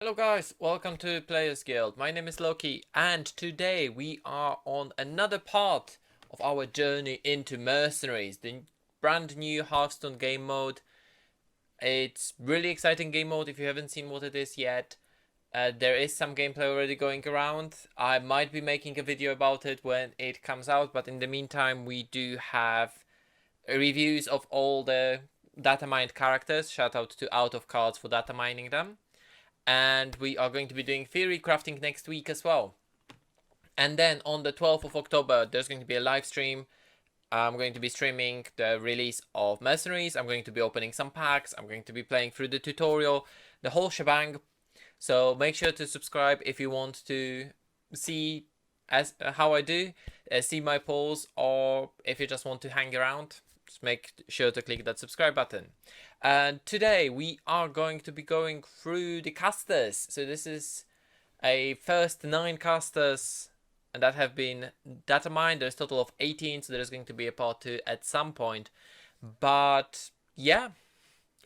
Hello guys, welcome to Players Guild. My name is Loki and today we are on another part of our journey into Mercenaries, the brand new Hearthstone game mode. It's really exciting game mode if you haven't seen what it is yet. There is some gameplay already going around. I might be making a video about it when it comes out, but in the meantime we do have reviews of all the datamined characters. Shout out to Out of Cards for data mining them. And we are going to be doing theory crafting next week as well. And then on the 12th of October, there's going to be a live stream. I'm going to be streaming the release of Mercenaries. I'm going to be opening some packs. I'm going to be playing through the tutorial, the whole shebang. So make sure to subscribe if you want to see how I do, see my polls, or if you just want to hang around, just make sure to click that subscribe button. And today we are going to be going through the casters. So this is a first 9 casters and that have been datamined. There's a total of 18, so there's going to be a part 2 at some point. But yeah,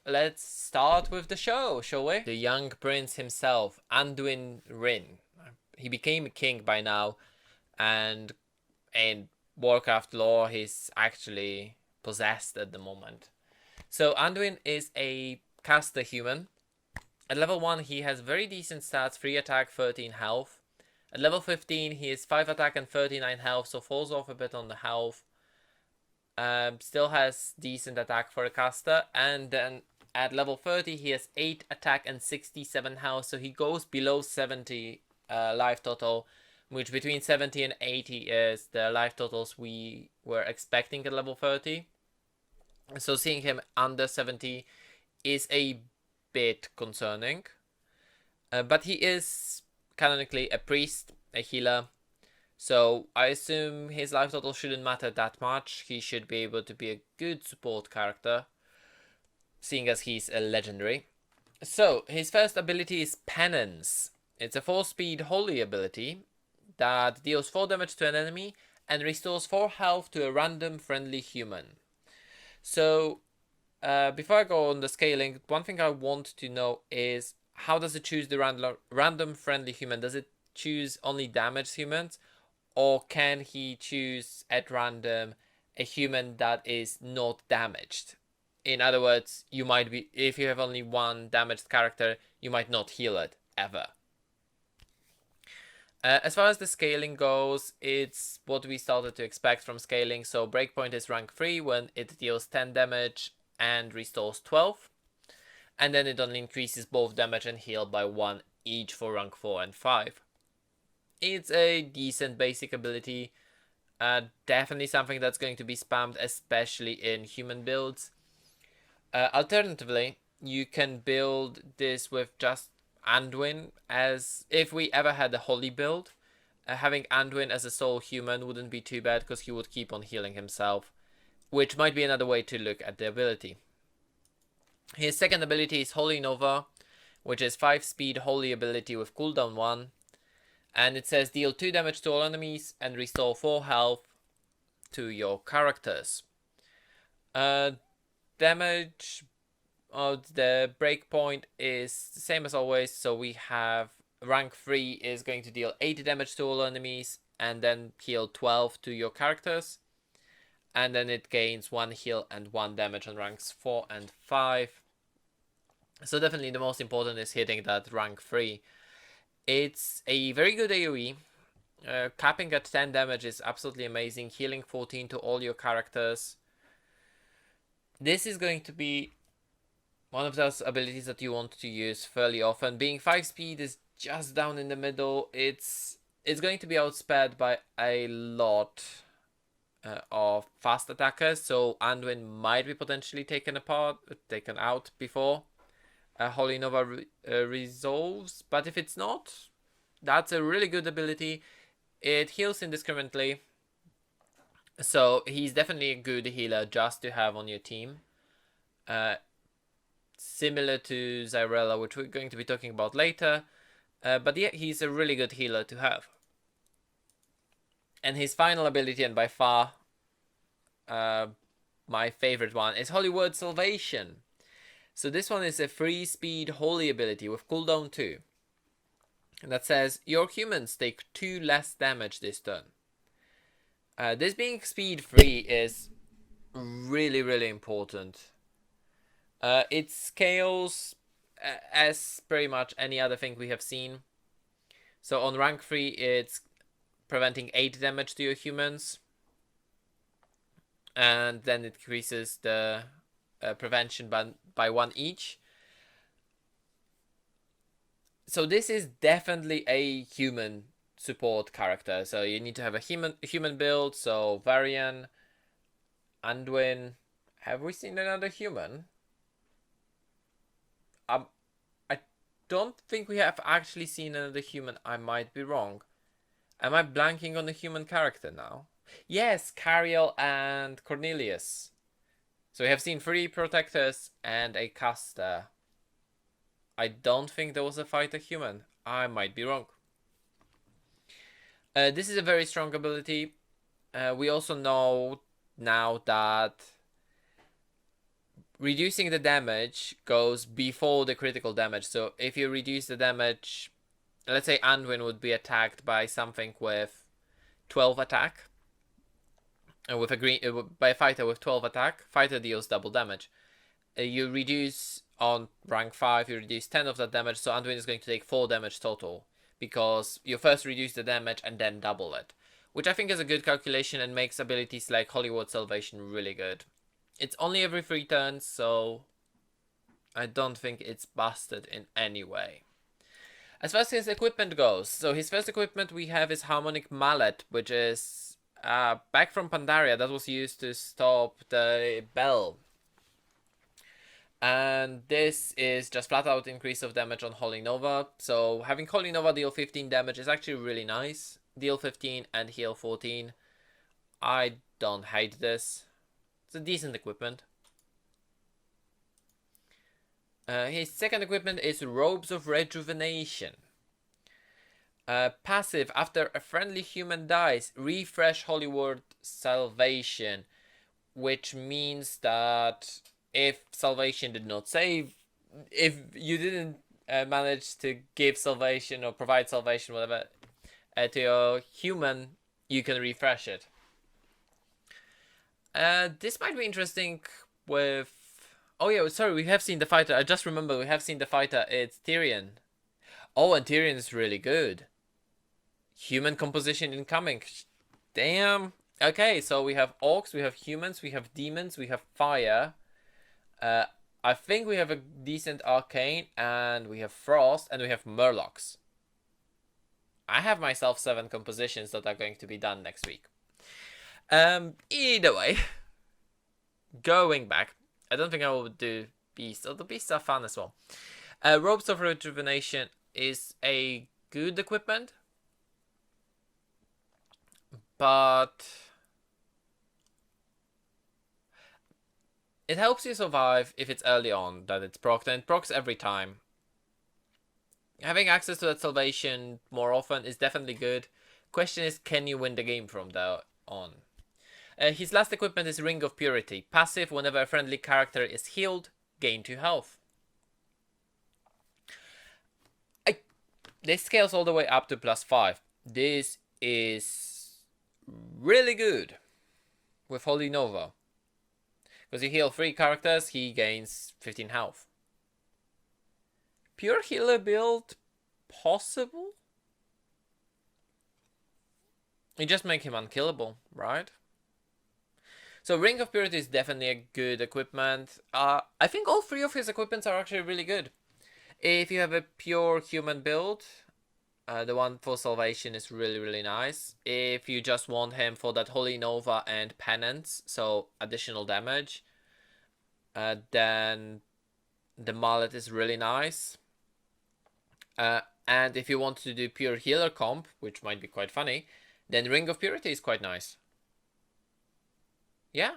let's start with the show, shall we? The young prince himself, Anduin Wren. He became a king by now, and in Warcraft lore he's actually possessed at the moment. So Anduin is a caster human. At level 1 he has very decent stats, 3 attack, 13 health. At level 15 he is 5 attack and 39 health, so falls off a bit on the health. Still has decent attack for a caster. And then at level 30 he has 8 attack and 67 health, so he goes below 70 life total, which between 70 and 80 is the life totals we were expecting at level 30. So seeing him under 70 is a bit concerning. But he is canonically a priest, a healer. So I assume his life total shouldn't matter that much. He should be able to be a good support character, seeing as he's a legendary. So his first ability is Penance. It's a 4-speed holy ability that deals 4 damage to an enemy and restores 4 health to a random friendly human. So, before I go on the scaling, one thing I want to know is how does it choose the random friendly human? Does it choose only damaged humans, or can he choose at random a human that is not damaged? In other words, you might be, if you have only one damaged character, you might not heal it ever. As far as the scaling goes, it's what we started to expect from scaling. So Breakpoint is rank 3 when it deals 10 damage and restores 12. And then it only increases both damage and heal by 1 each for rank 4 and 5. It's a decent basic ability. Definitely something that's going to be spammed, especially in human builds. Alternatively, you can build this with just Anduin, as if we ever had a holy build. Having Anduin as a sole human wouldn't be too bad because he would keep on healing himself, which might be another way to look at the ability. His second ability is Holy Nova, which is 5-speed holy ability with cooldown 1, and it says deal 2 damage to all enemies and restore 4 health to your characters. Damage the breakpoint is the same as always, so we have rank 3 is going to deal 80 damage to all enemies and then heal 12 to your characters, and then it gains 1 heal and 1 damage on ranks 4 and 5. So definitely the most important is hitting that rank 3. It's a very good AoE. Capping at 10 damage is absolutely amazing. Healing 14 to all your characters. This is going to be one of those abilities that you want to use fairly often. Being 5 speed is just down in the middle. It's going to be outsped by a lot of fast attackers, so Anduin might be potentially taken out before Holy Nova resolves. But if it's not, that's a really good ability. It heals indiscriminately, so he's definitely a good healer just to have on your team. Similar to Zyrella, which we're going to be talking about later. But yeah, he's a really good healer to have. And his final ability, and by far my favorite one, is Holy Word Salvation. So this one is a 3-speed holy ability with cooldown 2. that says your humans take 2 less damage this turn. This being speed 3 is really important. It scales as pretty much any other thing we have seen. So on rank 3 it's preventing 8 damage to your humans, and then it increases the prevention by 1 each. So this is definitely a human support character. So you need to have a human build. So Varian, Anduin. Have we seen another human? I don't think we have actually seen another human. I might be wrong. Am I blanking on the human character now? Yes, Cariel and Cornelius. So we have seen 3 protectors and a caster. I don't think there was a fighter human. I might be wrong. This is a very strong ability. We also know now that reducing the damage goes before the critical damage. So if you reduce the damage, let's say Anduin would be attacked by something with 12 attack. With a by a fighter with 12 attack, fighter deals double damage. You reduce on rank 5, you reduce 10 of that damage, so Anduin is going to take 4 damage total, because you first reduce the damage and then double it, which I think is a good calculation and makes abilities like Hollywood Salvation really good. It's only every 3 turns, so I don't think it's busted in any way. As far as his equipment goes, so his first equipment we have is Harmonic Mallet, which is back from Pandaria, that was used to stop the bell. And this is just flat out increase of damage on Holy Nova. So having Holy Nova deal 15 damage is actually really nice. Deal 15 and heal 14. I don't hate this. It's a decent equipment. His second equipment is Robes of Rejuvenation. Passive, after a friendly human dies, refresh Hollywood Salvation. Which means that if Salvation did not save, if you didn't manage to give Salvation or provide Salvation, whatever, to your human, you can refresh it. This might be interesting with... Oh yeah, sorry, we have seen the fighter. I just remember we have seen the fighter. It's Tyrion. Oh, and Tyrion is really good. Human composition incoming. Damn. Okay, so we have orcs, we have humans, we have demons, we have fire. I think we have a decent arcane, and we have frost, and we have murlocs. I have myself 7 compositions that are going to be done next week. Either way, going back, I don't think I will do beasts. Oh, the beasts are fun as well. Robes of Rejuvenation is a good equipment, but it helps you survive if it's early on, that it's procced, and it procs every time. Having access to that salvation more often is definitely good. Question is, can you win the game from there on? His last equipment is Ring of Purity. Passive, whenever a friendly character is healed, gain 2 health. This scales all the way up to +5. This is really good with Holy Nova. Because you heal 3 characters, he gains 15 health. Pure healer build, possible? You just make him unkillable, right? So Ring of Purity is definitely a good equipment. I think all 3 of his equipments are actually really good. If you have a pure human build, the one for Salvation is really nice. If you just want him for that Holy Nova and Penance, so additional damage, then the Mallet is really nice. And if you want to do pure healer comp, which might be quite funny, then Ring of Purity is quite nice. Yeah.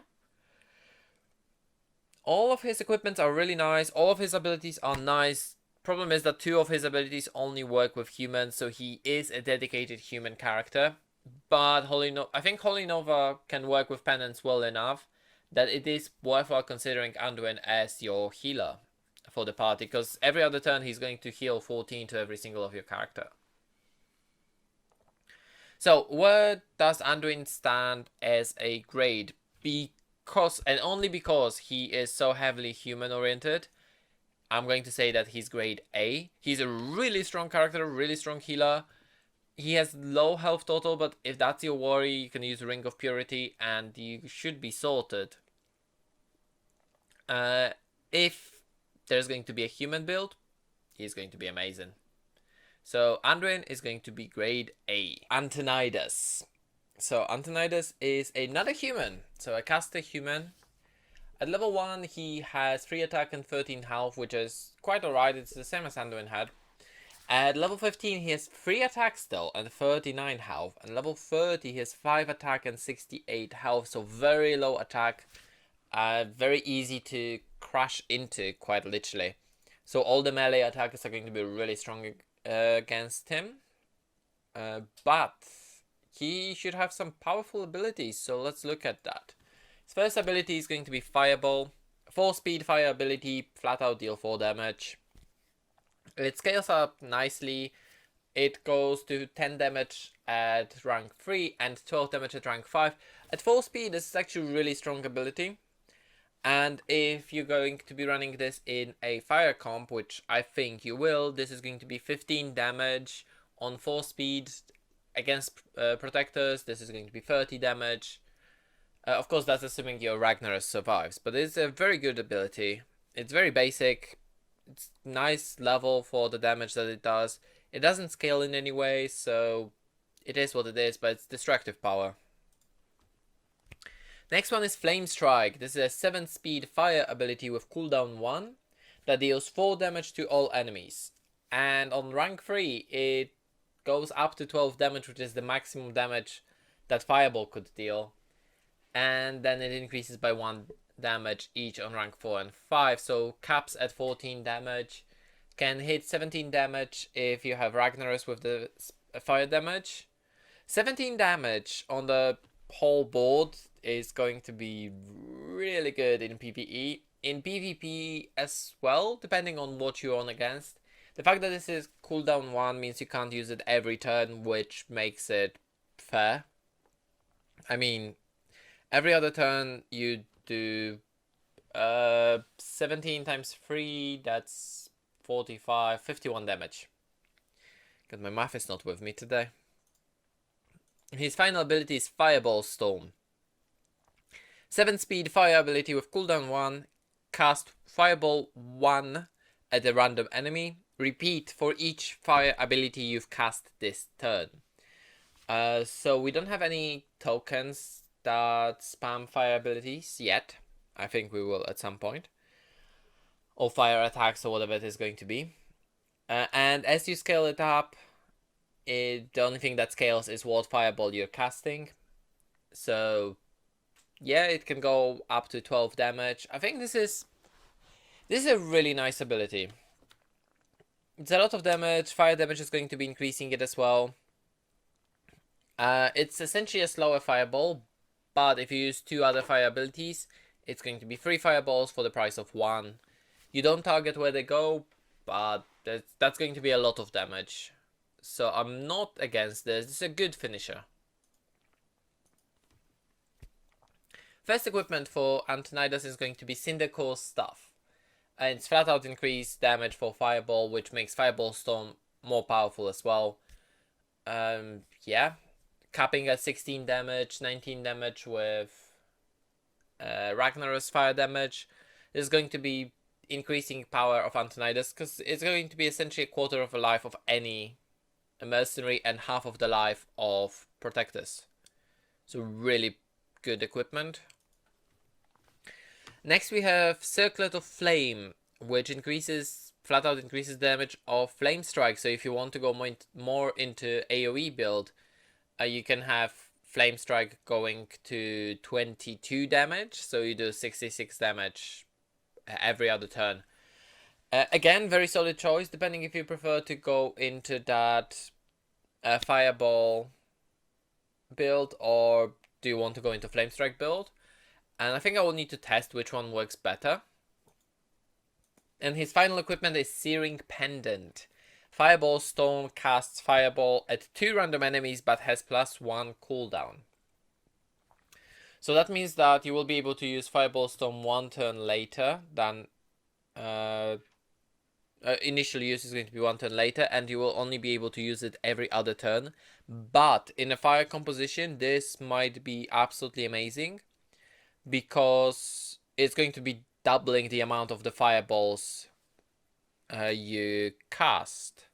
All of his equipments are really nice. All of his abilities are nice. Problem is that 2 of his abilities only work with humans, so he is a dedicated human character. But I think Holy Nova can work with Penance well enough that it is worthwhile considering Anduin as your healer for the party, because every other turn he's going to heal 14 to every single of your character. So where does Anduin stand as a grade? Because, and only because, he is so heavily human oriented, I'm going to say that he's grade A. He's a really strong character, really strong healer. He has low health total, but if that's your worry, you can use Ring of Purity and you should be sorted. If there's going to be a human build, he's going to be amazing. So Andrein is going to be grade A. Antonidus. So Antonidus is another human. So a caster human. At level 1, he has 3 attack and 13 health, which is quite alright. It's the same as Anduin had. At level 15, he has 3 attack still and 39 health. And level 30, he has 5 attack and 68 health. So very low attack. Very easy to crash into, quite literally. So all the melee attackers are going to be really strong against him. But he should have some powerful abilities. So let's look at that. His first ability is going to be Fireball. 4 speed fire ability, flat out deal 4 damage. It scales up nicely. It goes to 10 damage at rank 3 and 12 damage at rank 5. At 4 speed, this is actually a really strong ability. And if you're going to be running this in a fire comp, which I think you will, this is going to be 15 damage on 4 speed against protectors. This is going to be 30 damage. Of course, that's assuming your Ragnaros survives, but it's a very good ability. It's very basic. It's nice level for the damage that it does. It doesn't scale in any way, so it is what it is, but it's destructive power. Next one is Flame Strike. This is a 7 speed fire ability with cooldown 1 that deals 4 damage to all enemies. And on rank 3, it goes up to 12 damage, which is the maximum damage that Fireball could deal. And then it increases by 1 damage each on rank 4 and 5. So caps at 14 damage. Can hit 17 damage if you have Ragnaros with the fire damage. 17 damage on the whole board is going to be really good in PvE. In PvP as well, depending on what you're on against. The fact that this is cooldown 1 means you can't use it every turn, which makes it fair. I mean, every other turn you do 17 times 3, that's 45, 51 damage. Because my math is not with me today. His final ability is Fireball Storm. 7 speed fire ability with cooldown 1. Cast Fireball 1 at a random enemy. Repeat for each fire ability you've cast this turn. So we don't have any tokens that spam fire abilities yet. I think we will at some point. Or fire attacks or whatever it is going to be. And as you scale it up, the only thing that scales is what fireball you're casting. So yeah, it can go up to 12 damage. I think this is a really nice ability. It's a lot of damage. Fire damage is going to be increasing it as well. It's essentially a slower fireball, but if you use 2 other fire abilities, it's going to be 3 fireballs for the price of 1. You don't target where they go, but that's going to be a lot of damage. So I'm not against this. It's a good finisher. First equipment for Antonidus is going to be Cindercore's Staff. And it's flat out increased damage for Fireball, which makes Fireball Storm more powerful as well. Yeah. Capping at 16 damage, 19 damage with Ragnaros fire damage. This is going to be increasing power of Antonidus, because it's going to be essentially a quarter of the life of any mercenary and half of the life of protectors. So really good equipment. Next we have Circulate of Flame, which flat out increases damage of Flame Strike. So if you want to go more into AoE build, you can have Flame Strike going to 22 damage. So you do 66 damage every other turn. Again, very solid choice, depending if you prefer to go into that Fireball build or do you want to go into Flame Strike build. And I think I will need to test which one works better. And his final equipment is Searing Pendant. Fireball Stone casts Fireball at 2 random enemies but has +1 cooldown. So that means that you will be able to use Fireball Stone 1 turn later than initial use is going to be 1 turn later, and you will only be able to use it every other turn. But in a fire composition, this might be absolutely amazing, because it's going to be doubling the amount of the fireballs you cast.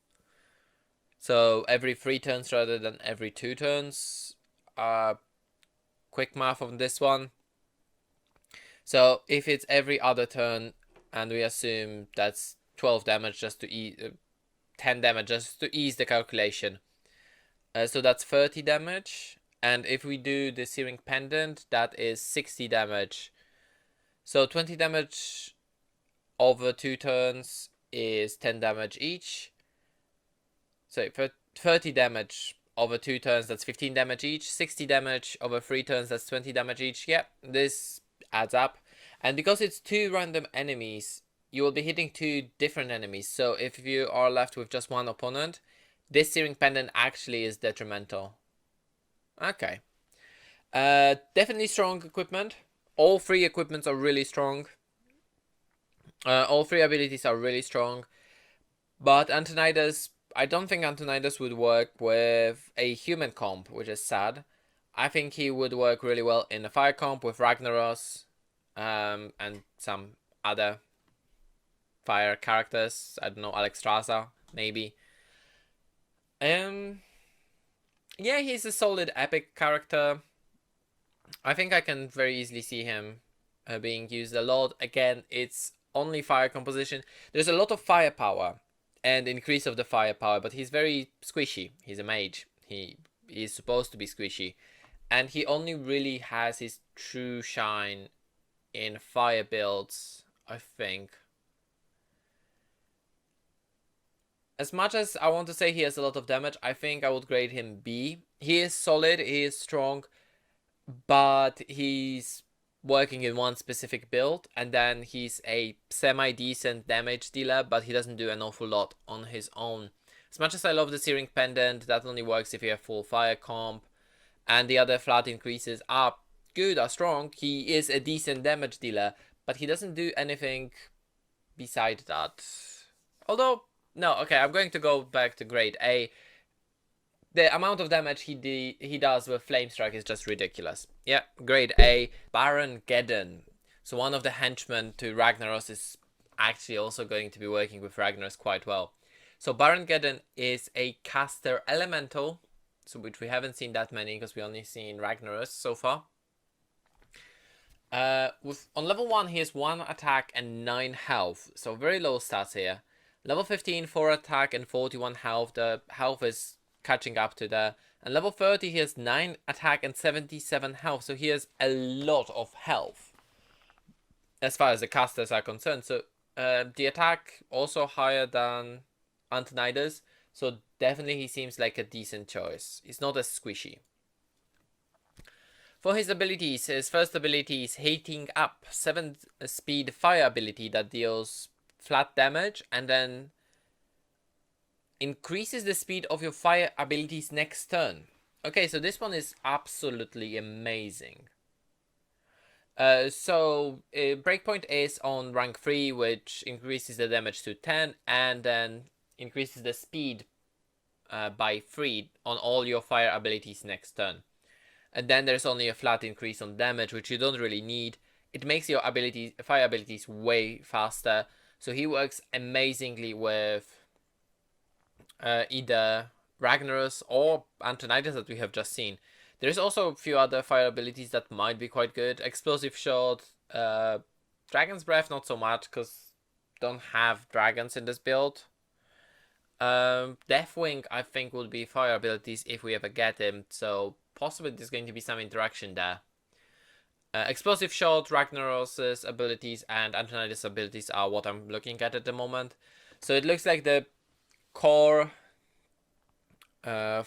So every 3 turns rather than every 2 turns. Quick math on this one. So if it's every other turn, and we assume that's 12 damage just to ease, 10 damage just to ease the calculation. So that's 30 damage. And if we do the Searing Pendant, that is 60 damage. So 20 damage over 2 turns is 10 damage each. So for 30 damage over 2 turns, that's 15 damage each. 60 damage over 3 turns, that's 20 damage each. Yep, this adds up. And because it's 2 random enemies, you will be hitting 2 different enemies. So if you are left with just 1 opponent, this Searing Pendant actually is detrimental. Okay. Definitely strong equipment. All 3 equipments are really strong. All 3 abilities are really strong. But Antonidus, I don't think Antonidus would work with a human comp, which is sad. I think he would work really well in a fire comp with Ragnaros, and some other fire characters. I don't know, Alexstrasza, maybe. Yeah, he's a solid epic character. I think I can very easily see him being used a lot. Again, it's only fire composition. There's a lot of firepower and increase of the firepower, but he's very squishy. He's a mage. He is supposed to be squishy. And he only really has his true shine in fire builds, I think. As much as I want to say he has a lot of damage, I think I would grade him B. He is solid, he is strong, but he's working in one specific build, and then he's a semi-decent damage dealer, but he doesn't do an awful lot on his own. As much as I love the Searing Pendant, that only works if you have full fire comp, and the other flat increases are good, are strong. He is a decent damage dealer, but he doesn't do anything beside that. Although, no, okay, I'm going to go back to grade A. The amount of damage he does with Flame Strike is just ridiculous. Yeah, grade A. Baron Gedden. So one of the henchmen to Ragnaros is actually also going to be working with Ragnaros quite well. So Baron Gedden is a caster elemental, so which we haven't seen that many because we only seen Ragnaros so far. On level 1 he has 1 attack and 9 health, so very low stats here. Level 15, 4 attack and 41 health. The health is catching up to there. And level 30, he has 9 attack and 77 health. So he has a lot of health as far as the casters are concerned. So the attack also higher than Antonidus. So definitely he seems like a decent choice. He's not as squishy. For his abilities, his first ability is Heating Up. 7 speed fire ability that deals flat damage and then increases the speed of your fire abilities next turn. Okay, so this one is absolutely amazing. Breakpoint is on rank 3, which increases the damage to 10 and then increases the speed by 3 on all your fire abilities next turn. And then there's only a flat increase on damage, which you don't really need. It makes your fire abilities way faster. So he works amazingly with either Ragnaros or Antonidus that we have just seen. There's also a few other fire abilities that might be quite good. Explosive Shot, Dragon's Breath not so much because don't have dragons in this build. Deathwing I think would be fire abilities if we ever get him, so possibly there's going to be some interaction there. Explosive Shot, Ragnaros' abilities and Antonidus' abilities are what I'm looking at the moment. So it looks like the core it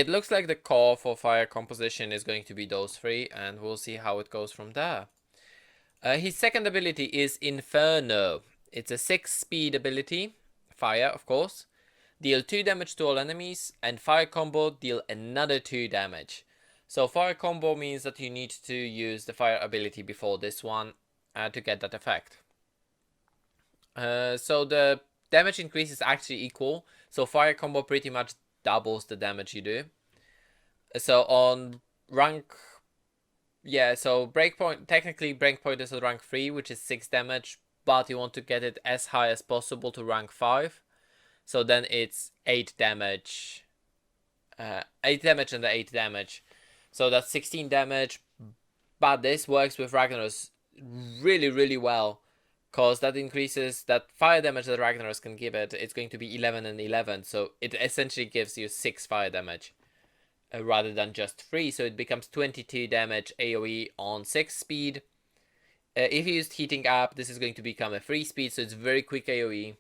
looks like the core for fire composition is going to be those 3, and we'll see how it goes from there. His second ability is Inferno. It's a 6 speed ability, fire, of course. Deal 2 damage to all enemies, and fire combo, deal another 2 damage. So fire combo means that you need to use the fire ability before this one to get that effect. So the damage increase is actually equal, so fire combo pretty much doubles the damage you do. So on rank... Yeah, so Breakpoint, technically Breakpoint is at rank 3, which is 6 damage, but you want to get it as high as possible to rank 5. So then it's 8 damage. 8 damage and 8 damage. So that's 16 damage, but this works with Ragnaros really, really well. Because that increases that fire damage that Ragnaros can give it. It's going to be 11 and 11, so it essentially gives you 6 fire damage. Rather than just 3, so it becomes 22 damage AoE on 6 speed. If you used Heating Up, this is going to become a 3 speed, so it's very quick AoE.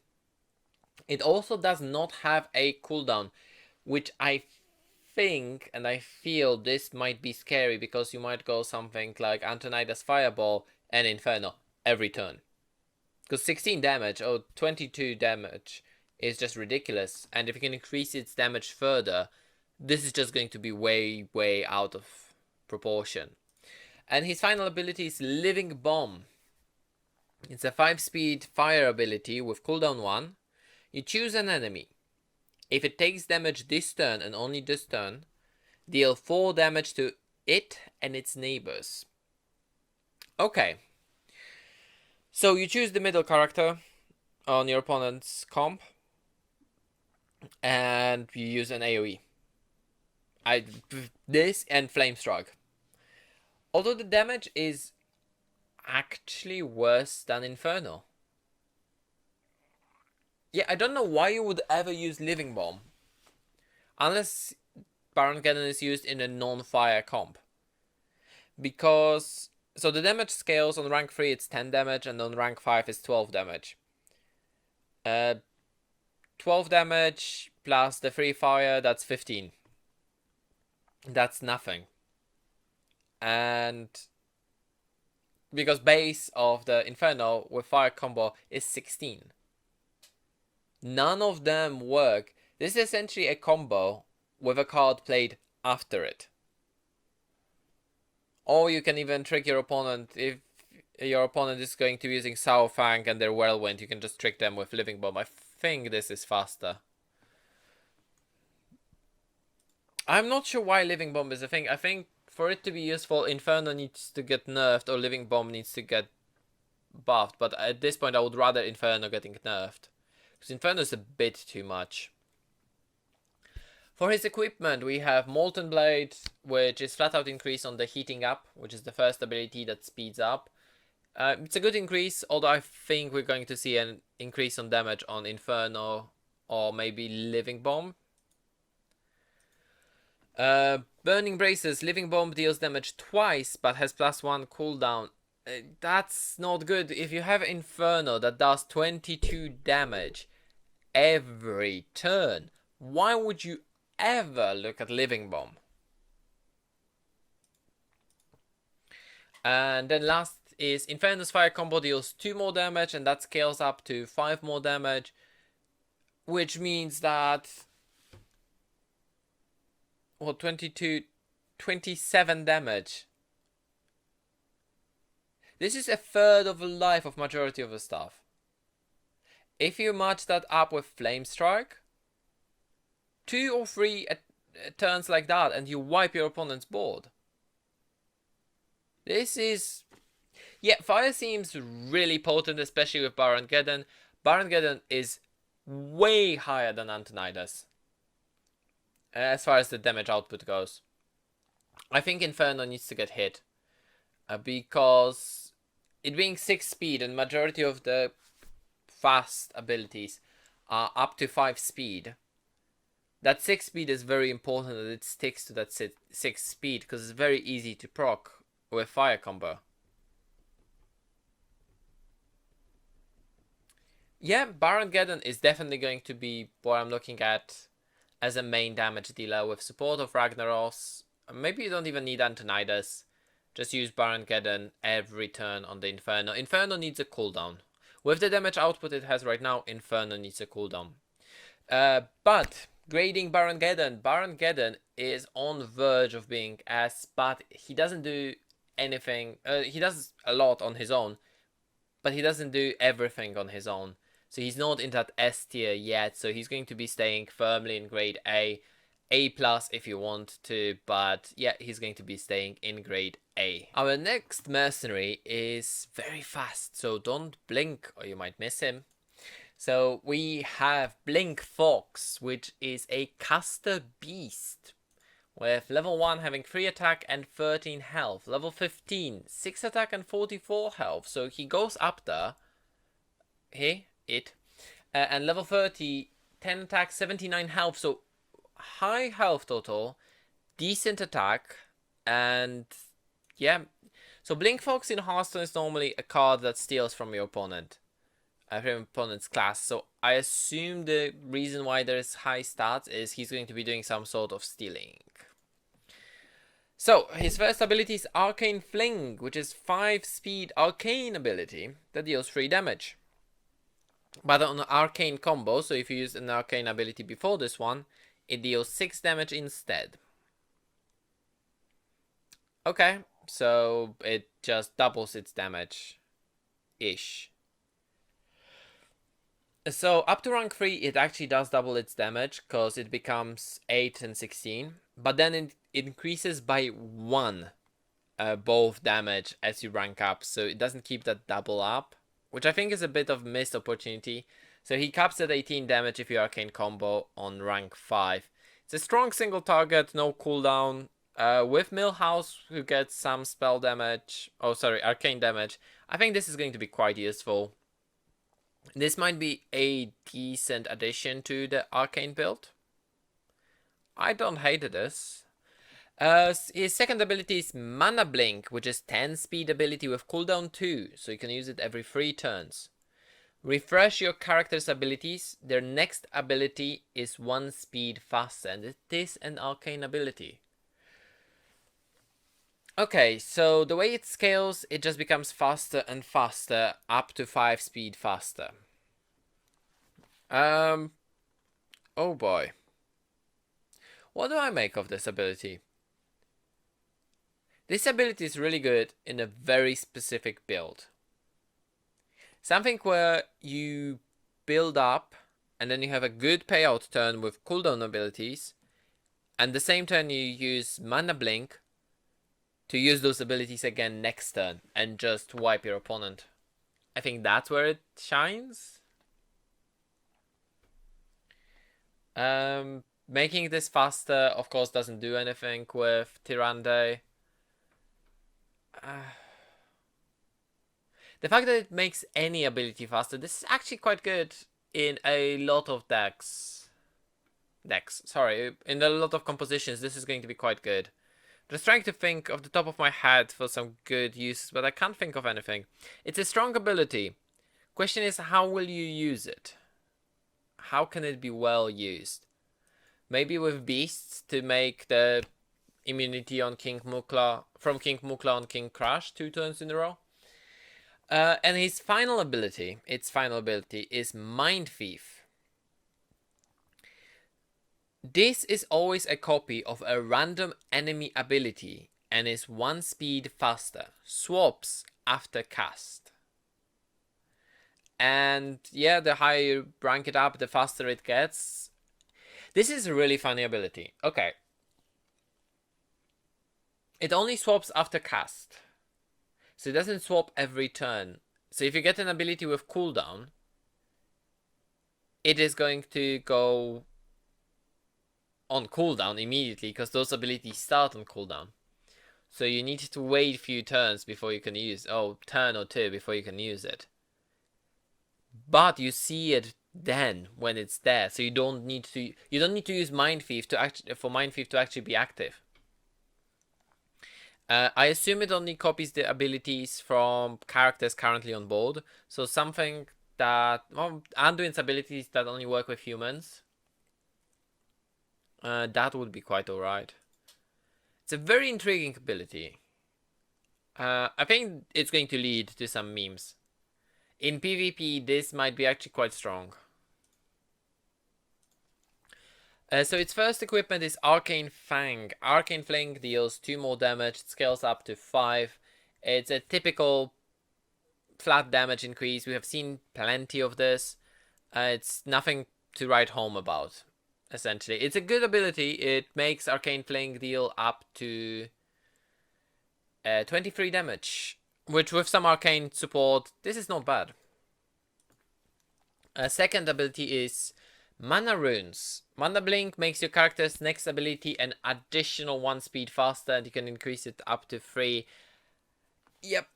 It also does not have a cooldown, which I think and I feel this might be scary, because you might go something like Antonidus Fireball and Inferno every turn. Because 16 damage or 22 damage is just ridiculous, and if you can increase its damage further, this is just going to be way, way out of proportion. And his final ability is Living Bomb. It's a 5-speed fire ability with cooldown 1. You choose an enemy. If it takes damage this turn and only this turn, deal 4 damage to it and its neighbors. Okay. So you choose the middle character on your opponent's comp, and you use an AoE. This and Flame Strike. Although the damage is actually worse than Inferno. Yeah, I don't know why you would ever use Living Bomb. Unless Baron Gedden is used in a non-fire comp. Because... So the damage scales on rank 3 it's 10 damage, and on rank 5 is 12 damage. 12 damage plus the 3 fire, that's 15. That's nothing. And because base of the Inferno with fire combo is 16. None of them work. This is essentially a combo with a card played after it. Or you can even trick your opponent. If your opponent is going to be using Sour Fang and their Whirlwind, you can just trick them with Living Bomb. I think this is faster. I'm not sure why Living Bomb is a thing. I think for it to be useful, Inferno needs to get nerfed or Living Bomb needs to get buffed. But at this point, I would rather Inferno getting nerfed. Because Inferno is a bit too much. For his equipment, we have Molten Blade, which is flat out increase on the Heating Up, which is the first ability that speeds up. It's a good increase, although I think we're going to see an increase on damage on Inferno or maybe Living Bomb. Burning Braces, Living Bomb deals damage twice but has +1 cooldown. That's not good. If you have Inferno that does 22 damage every turn, why would you ever look at Living Bomb? And then last is Inferno's fire combo deals 2 more damage, and that scales up to 5 more damage, which means that 27 damage. This is a third of the life of majority of the stuff. If you match that up with Flame Strike, 2 or 3 turns like that and you wipe your opponent's board. This is... Yeah, fire seems really potent, especially with Baron Gedden. Baron Gedden is way higher than Antonidus as far as the damage output goes. I think Inferno needs to get hit because it being 6 speed and majority of the fast abilities are up to 5 speed. That 6 speed is very important that it sticks to that 6 speed, because it's very easy to proc with fire combo. Yeah, Baron Gedden is definitely going to be what I'm looking at as a main damage dealer with support of Ragnaros. Maybe you don't even need Antonidus. Just use Baron Gedden every turn on the Inferno. Inferno needs a cooldown, With the damage output it has right now, Inferno needs a cooldown. But grading Baron Gedden. Baron Gedden is on the verge of being S, but he doesn't do anything. He does a lot on his own, but he doesn't do everything on his own. So he's not in that S tier yet, so he's going to be staying firmly in grade A. A plus if you want to, but yeah, he's going to be staying in grade A. Our next mercenary is very fast, so don't blink or you might miss him. So we have Blink Fox, which is a caster beast, with level 1 having 3 attack and 13 health. Level 15, 6 attack and 44 health, so he goes up there. And level 30, 10 attack, 79 health, so high health total, decent attack, and yeah. So Blink Fox in Hearthstone is normally a card that steals from your opponent, from your opponent's class. So I assume the reason why there is high stats is he's going to be doing some sort of stealing. So his first ability is Arcane Fling, which is 5 speed arcane ability that deals 3 damage. But on an arcane combo, so if you use an arcane ability before this one, it deals 6 damage instead. Okay, so it just doubles its damage-ish. So up to rank 3, it actually does double its damage, because it becomes 8 and 16. But then it increases by 1 both damage as you rank up, so it doesn't keep that double up, which I think is a bit of missed opportunity. So he caps at 18 damage if you arcane combo on rank 5. It's a strong single target, no cooldown. With Millhouse, who gets some spell damage, arcane damage, I think this is going to be quite useful. This might be a decent addition to the arcane build. I don't hate this. His second ability is Mana Blink, which is 10 speed ability with cooldown 2, so you can use it every 3 turns. Refresh your character's abilities. Their next ability is 1 speed faster, and it is an arcane ability. Okay, so the way it scales, it just becomes faster and faster, up to 5 speed faster. Oh boy. What do I make of this ability? This ability is really good in a very specific build. Something where you build up and then you have a good payout turn with cooldown abilities, and the same turn you use Mana Blink to use those abilities again next turn and just wipe your opponent. I think that's where it shines. Making this faster, of course, doesn't do anything with Tyrande. The fact that it makes any ability faster, this is actually quite good in a lot of decks. In a lot of compositions, this is going to be quite good. Just trying to think off the top of my head for some good uses, but I can't think of anything. It's a strong ability. Question is, how will you use it? How can it be well used? Maybe with beasts to make the immunity on King Mukla, from King Mukla on King Crash 2 turns in a row. And its final ability is Mind Thief. This is always a copy of a random enemy ability and is 1 speed faster. Swaps after cast. And yeah, the higher you rank it up, the faster it gets. This is a really funny ability. Okay. It only swaps after cast. So it doesn't swap every turn. So if you get an ability with cooldown, it is going to go on cooldown immediately, because those abilities start on cooldown. So you need to wait a few turns before you can use, turn or 2 before you can use it. But you see it then when it's there, so you don't need to use Mind Thief for Mind Thief to actually be active. I assume it only copies the abilities from characters currently on board. So something that, Anduin's abilities that only work with humans. That would be quite alright. It's a very intriguing ability. I think it's going to lead to some memes. In PvP, this might be actually quite strong. So its first equipment is Arcane Fang. Arcane Fling deals 2 more damage, it scales up to 5. It's a typical flat damage increase. We have seen plenty of this. It's nothing to write home about, essentially. It's a good ability. It makes Arcane Fling deal up to 23 damage, which with some arcane support, this is not bad. Second ability is Mana Runes. Mana Blink makes your character's next ability an additional 1 speed faster, and you can increase it up to 3. Yep.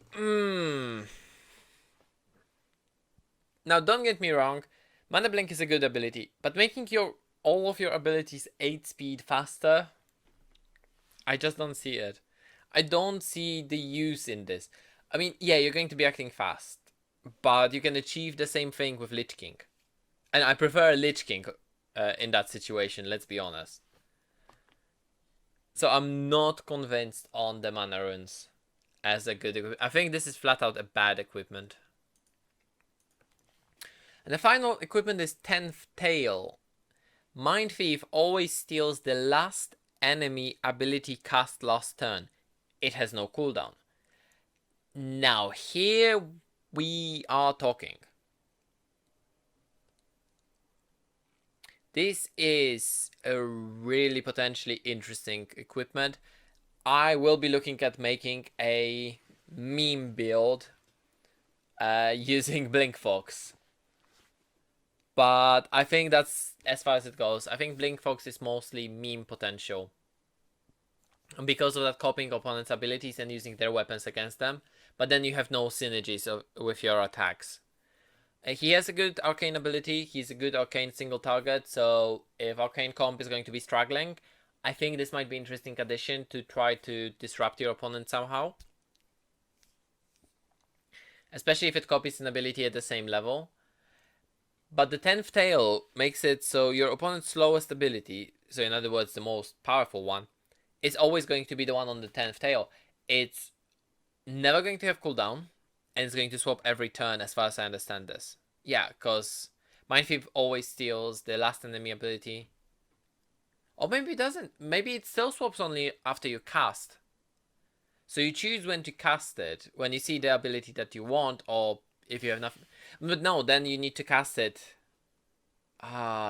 Now, don't get me wrong, Mana Blink is a good ability, but making all of your abilities 8 speed faster, I just don't see it. I don't see the use in this. I mean, yeah, you're going to be acting fast, but you can achieve the same thing with Lich King. And I prefer Lich King in that situation, let's be honest. So I'm not convinced on the Mana Runes as a good equipment. I think this is flat out a bad equipment. And the final equipment is 10th Tail. Mind Thief always steals the last enemy ability cast last turn. It has no cooldown. Now here we are talking. This is a really potentially interesting equipment. I will be looking at making a meme build using Blink Fox. But I think that's as far as it goes. I think Blink Fox is mostly meme potential. And because of that, copying opponents' abilities and using their weapons against them. But then you have no synergies with your attacks. He has a good arcane ability. He's a good arcane single target. So if arcane comp is going to be struggling, I think this might be an interesting addition to try to disrupt your opponent somehow. Especially if it copies an ability at the same level. But the 10th Tail makes it so your opponent's slowest ability, so in other words the most powerful one, is always going to be the one on the 10th Tail. It's never going to have cooldown, and it's going to swap every turn as far as I understand this. Yeah, because Mind Thief always steals the last enemy ability. Or maybe it doesn't. Maybe it still swaps only after you cast. So you choose when to cast it, when you see the ability that you want, or if you have nothing. But no, then you need to cast it.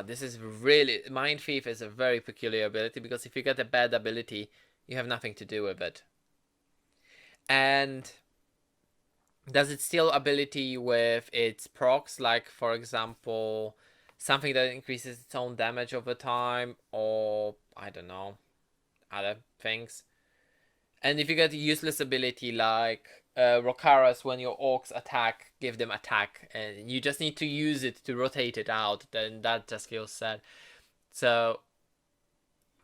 This is really... Mind Thief is a very peculiar ability, because if you get a bad ability, you have nothing to do with it. And does it steal ability with its procs, like for example something that increases its own damage over time, or I don't know, other things? And if you get a useless ability like Rokaras, when your orcs attack, give them attack, and you just need to use it to rotate it out, then that just feels sad. So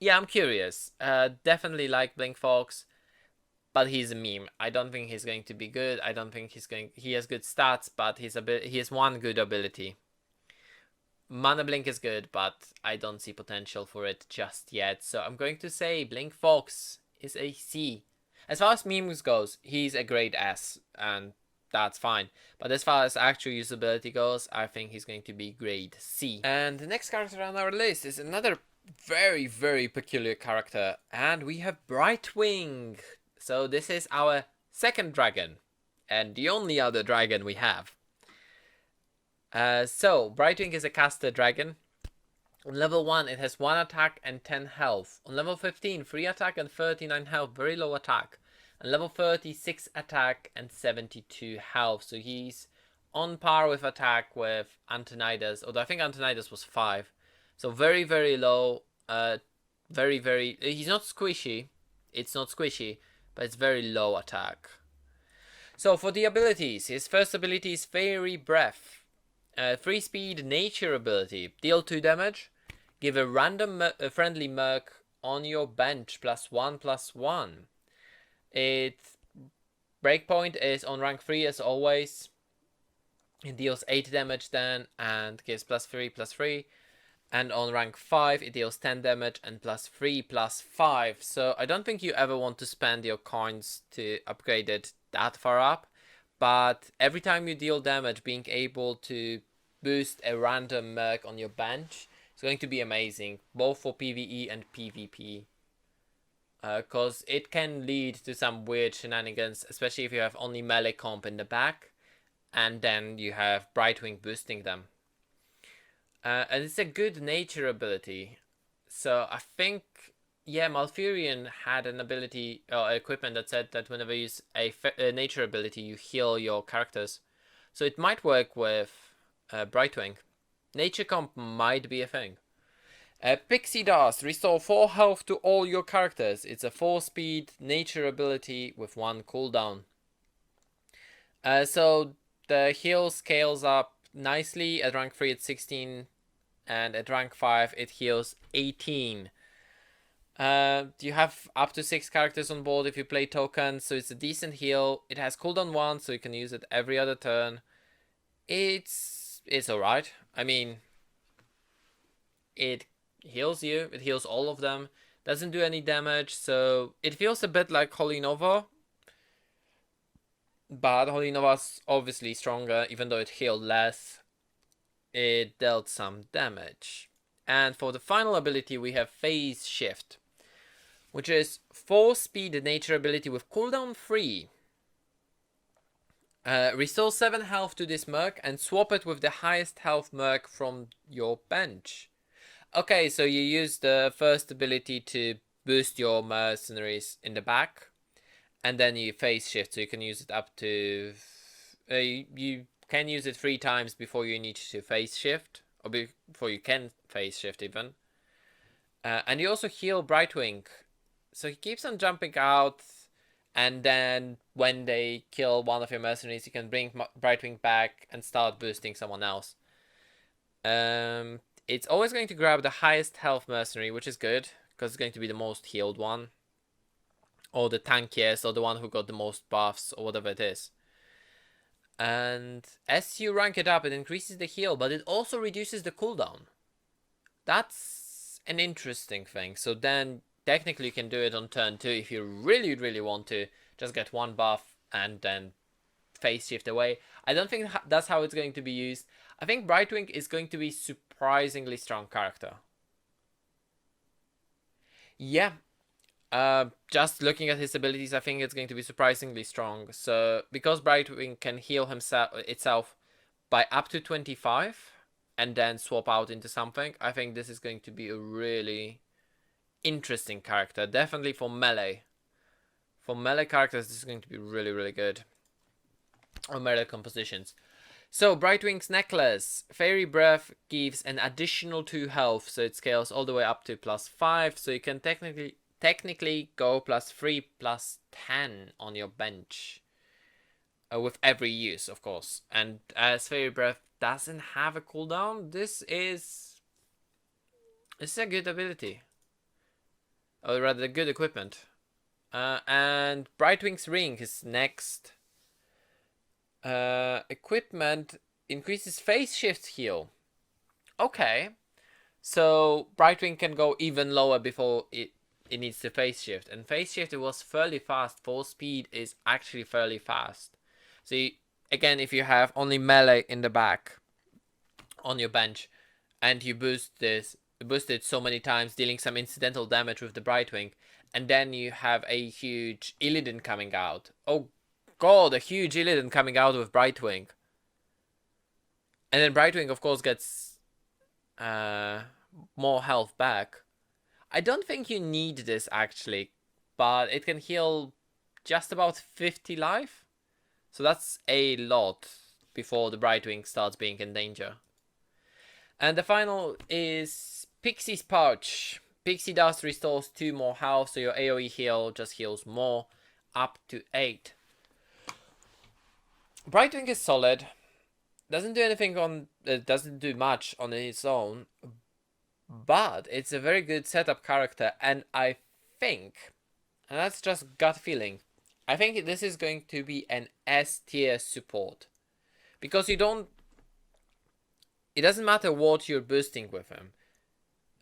yeah, I'm curious. Definitely like Blink Fox, but he's a meme. I don't think he's going to be good. I don't think he has good stats, but he has one good ability. Mana Blink is good, but I don't see potential for it just yet. So I'm going to say Blink Fox is a C. As far as memes goes, he's a grade S, and that's fine. But as far as actual usability goes, I think he's going to be grade C. And the next character on our list is another very, very peculiar character, and we have Brightwing. So this is our second dragon, and the only other dragon we have. So Brightwing is a caster dragon. On level 1, it has 1 attack and 10 health. On level 15, 3 attack and 39 health, very low attack. On level 30, 6 attack and 72 health. So he's on par with attack with Antonidus, although I think Antonidus was 5. So very, very low. He's not squishy. It's not squishy, but it's very low attack. So for the abilities, his first ability is Fairy Breath. 3 speed nature ability. Deal 2 damage. Give a random friendly merc on your bench +1/+1. Its breakpoint is on rank 3 as always. It deals 8 damage then and gives +3/+3. And on rank 5 it deals 10 damage and +3/+5. So I don't think you ever want to spend your coins to upgrade it that far up. but every time you deal damage, being able to boost a random merc on your bench is going to be amazing, both for PvE and PvP. Because it can lead to some weird shenanigans, especially if you have only melee comp in the back, and then you have Brightwing boosting them. And it's a good nature ability. So I think, yeah, Malfurion had an ability or equipment that said that whenever you use a nature ability, you heal your characters. So it might work with Brightwing. Nature comp might be a thing. Pixie Dust, restore 4 health to all your characters. It's a 4-speed nature ability with 1 cooldown. So the heal scales up nicely. At rank 3 it's 16, and at rank 5 it heals 18. You have up to 6 characters on board if you play tokens, so it's a decent heal. It has cooldown 1, so you can use it every other turn. It's alright. I mean, it heals you, it heals all of them, doesn't do any damage, so it feels a bit like Holy Nova. But Holy Nova's obviously stronger, even though it healed less. It dealt some damage. And for the final ability we have Phase Shift, which is 4-speed nature ability with cooldown 3. Restore 7 health to this merc and swap it with the highest health merc from your bench. Okay, so you use the first ability to boost your mercenaries in the back, and then you phase shift, so you can use it up to... you can use it 3 times before you need to phase shift, or before you can phase shift even. And you also heal Brightwing, so he keeps on jumping out, and then when they kill one of your mercenaries, you can bring Brightwing back and start boosting someone else. It's always going to grab the highest health mercenary, which is good, because it's going to be the most healed one. Or the tankiest, or the one who got the most buffs, or whatever it is. And as you rank it up, it increases the heal, but it also reduces the cooldown. That's an interesting thing. So then, technically you can do it on turn 2 if you really, really want to. Just get 1 buff and then phase shift away. I don't think that's how it's going to be used. I think Brightwing is going to be surprisingly strong character. Yeah. Just looking at his abilities, I think it's going to be surprisingly strong. So, because Brightwing can heal itself by up to 25 and then swap out into something, I think this is going to be a really interesting character. Definitely for melee. For melee characters, this is going to be really, really good. Or melee compositions. So, Brightwing's Necklace. Fairy Breath gives an additional 2 health, so it scales all the way up to +5, so you can technically go +3, +10 on your bench. With every use, of course. And as Fairy Breath doesn't have a cooldown, this is a good ability. Or rather, good equipment. And Brightwing's Ring is next. Equipment increases phase shift heal. Okay. So Brightwing can go even lower before it needs to phase shift. And phase shift, it was fairly fast. 4 speed is actually fairly fast. So again, if you have only melee in the back on your bench and you boost it so many times, dealing some incidental damage with the Brightwing, and then you have a huge Illidan coming out. Oh god, a huge Illidan coming out with Brightwing. And then Brightwing, of course, gets more health back. I don't think you need this, actually, but it can heal just about 50 life. So that's a lot before the Brightwing starts being in danger. And the final is Pixie's Pouch. Pixie Dust restores 2 more health, so your AoE heal just heals more, up to 8. Brightwing is solid. Doesn't do much on its own, but it's a very good setup character, and I think, and that's just gut feeling, I think this is going to be an S tier support, because it doesn't matter what you're boosting with him,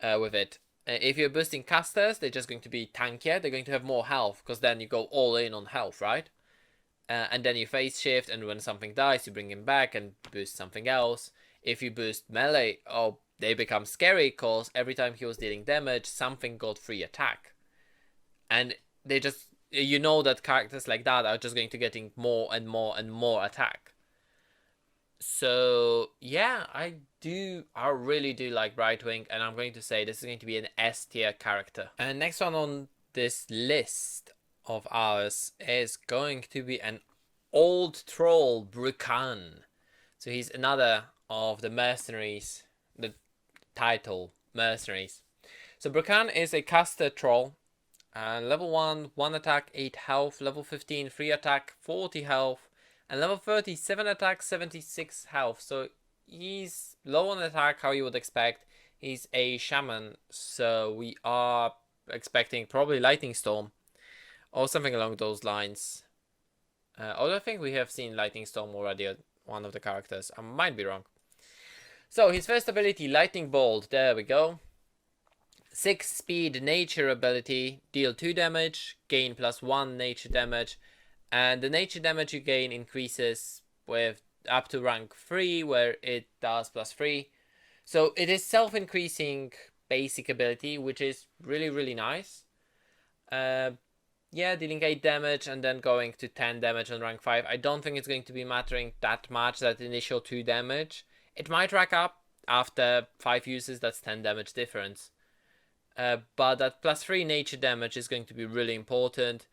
with it. If you're boosting casters, they're just going to be tankier. They're going to have more health, because then you go all in on health, right? and then you phase shift, and when something dies, you bring him back and boost something else. If you boost melee, oh, they become scary, because every time he was dealing damage, something got free attack. And they just, you know that characters like that are just going to getting more and more and more attack. So yeah, I really do like Brightwing, and I'm going to say this is going to be an S tier character. And next one on this list of ours is going to be an old troll, Brukhan. So he's another of the mercenaries, the title Mercenaries. So Brukhan is a caster troll. Level 1, 1 attack, 8 health. Level 15, 3 attack, 40 health. And level 30, 7 attack, 76 health. So he's low on attack, how you would expect. He's a shaman, so we are expecting probably Lightning Storm or something along those lines. Although I think we have seen Lightning Storm already, one of the characters. I might be wrong. So his first ability, Lightning Bolt. There we go. 6 speed nature ability, deal 2 damage, gain +1 nature damage, and the nature damage you gain increases with up to rank 3, where it does +3. So it is self-increasing basic ability, which is really, really nice. Yeah, dealing 8 damage and then going to 10 damage on rank 5. I don't think it's going to be mattering that much, that initial 2 damage. It might rack up after 5 uses, that's 10 damage difference. But that +3 nature damage is going to be really important.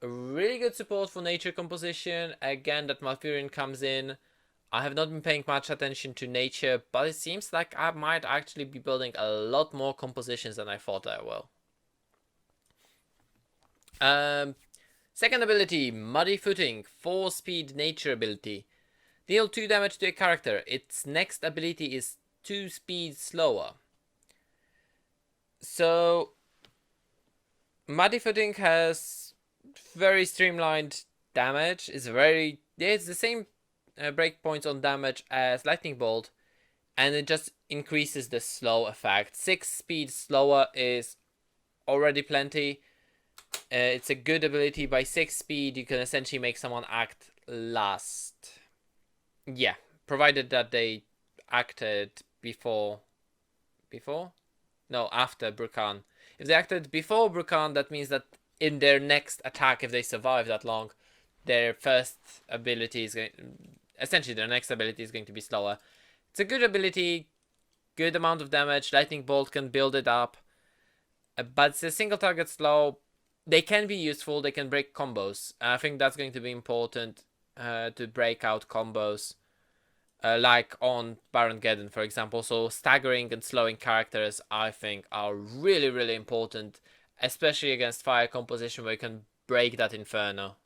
A really good support for nature composition. Again, that Malfurion comes in. I have not been paying much attention to nature, but it seems like I might actually be building a lot more compositions than I thought I will. Second ability, Muddy Footing, 4 speed nature ability. Deal 2 damage to a character. Its next ability is 2 speed slower. So, Muddy Footing has very streamlined damage. It's the same breakpoints on damage as Lightning Bolt, and it just increases the slow effect. 6 speed slower is already plenty. It's a good ability. By 6 speed, you can essentially make someone act last. Yeah, provided that they acted after Brukhan. If they acted before Brukhan, that means that in their next attack, if they survive that long, their first ability is essentially their next ability is going to be slower. It's a good ability, good amount of damage. Lightning Bolt can build it up, but it's a single target slow. They can be useful. They can break combos. I think that's going to be important to break out combos. Like on Baron Gedden, for example. So staggering and slowing characters, I think, are really, really important, especially against fire composition, where you can break that Inferno.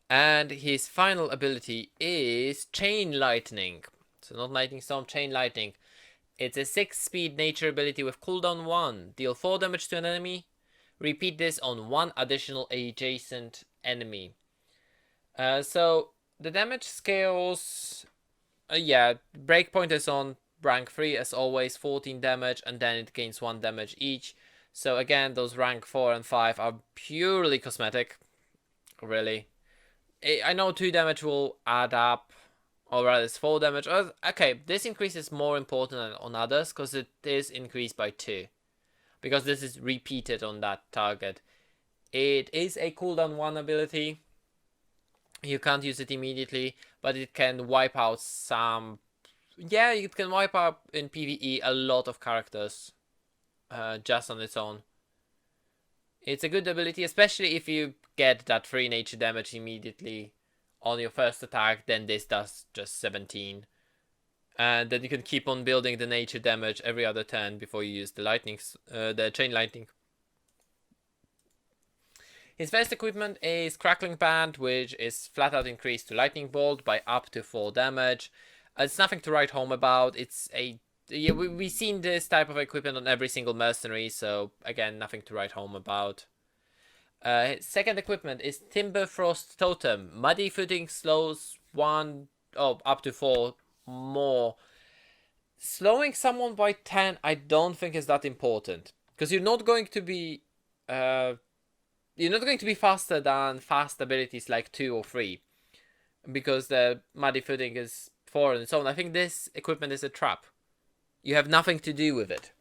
And his final ability is Chain Lightning. So not Lightning Storm, Chain Lightning. It's a 6 speed nature ability with cooldown 1. Deal 4 damage to an enemy. Repeat this on 1 additional adjacent enemy. So the damage scales, Breakpoint is on rank 3 as always, 14 damage, and then it gains 1 damage each. So again, those rank 4 and 5 are purely cosmetic, really. I know 2 damage will add up, or rather it's 4 damage. Okay, this increase is more important than on others, because it is increased by 2. Because this is repeated on that target. It is a cooldown 1 ability. You can't use it immediately, but it can wipe out some... Yeah, it can wipe out in PvE a lot of characters just on its own. It's a good ability, especially if you get that 3 nature damage immediately on your first attack, then this does just 17. And then you can keep on building the nature damage every other turn before you use the Chain Lightning. His first equipment is Crackling Band, which is flat out increased to Lightning Bolt by up to 4 damage. It's nothing to write home about. We've seen this type of equipment on every single mercenary, so again, nothing to write home about. His second equipment is Timber Frost Totem. Muddy Footing slows up to 4 more. Slowing someone by 10, I don't think is that important, because you're not going to be you're not going to be faster than fast abilities like 2 or 3. Because the Muddy Footing is 4 on its own. I think this equipment is a trap. You have nothing to do with it.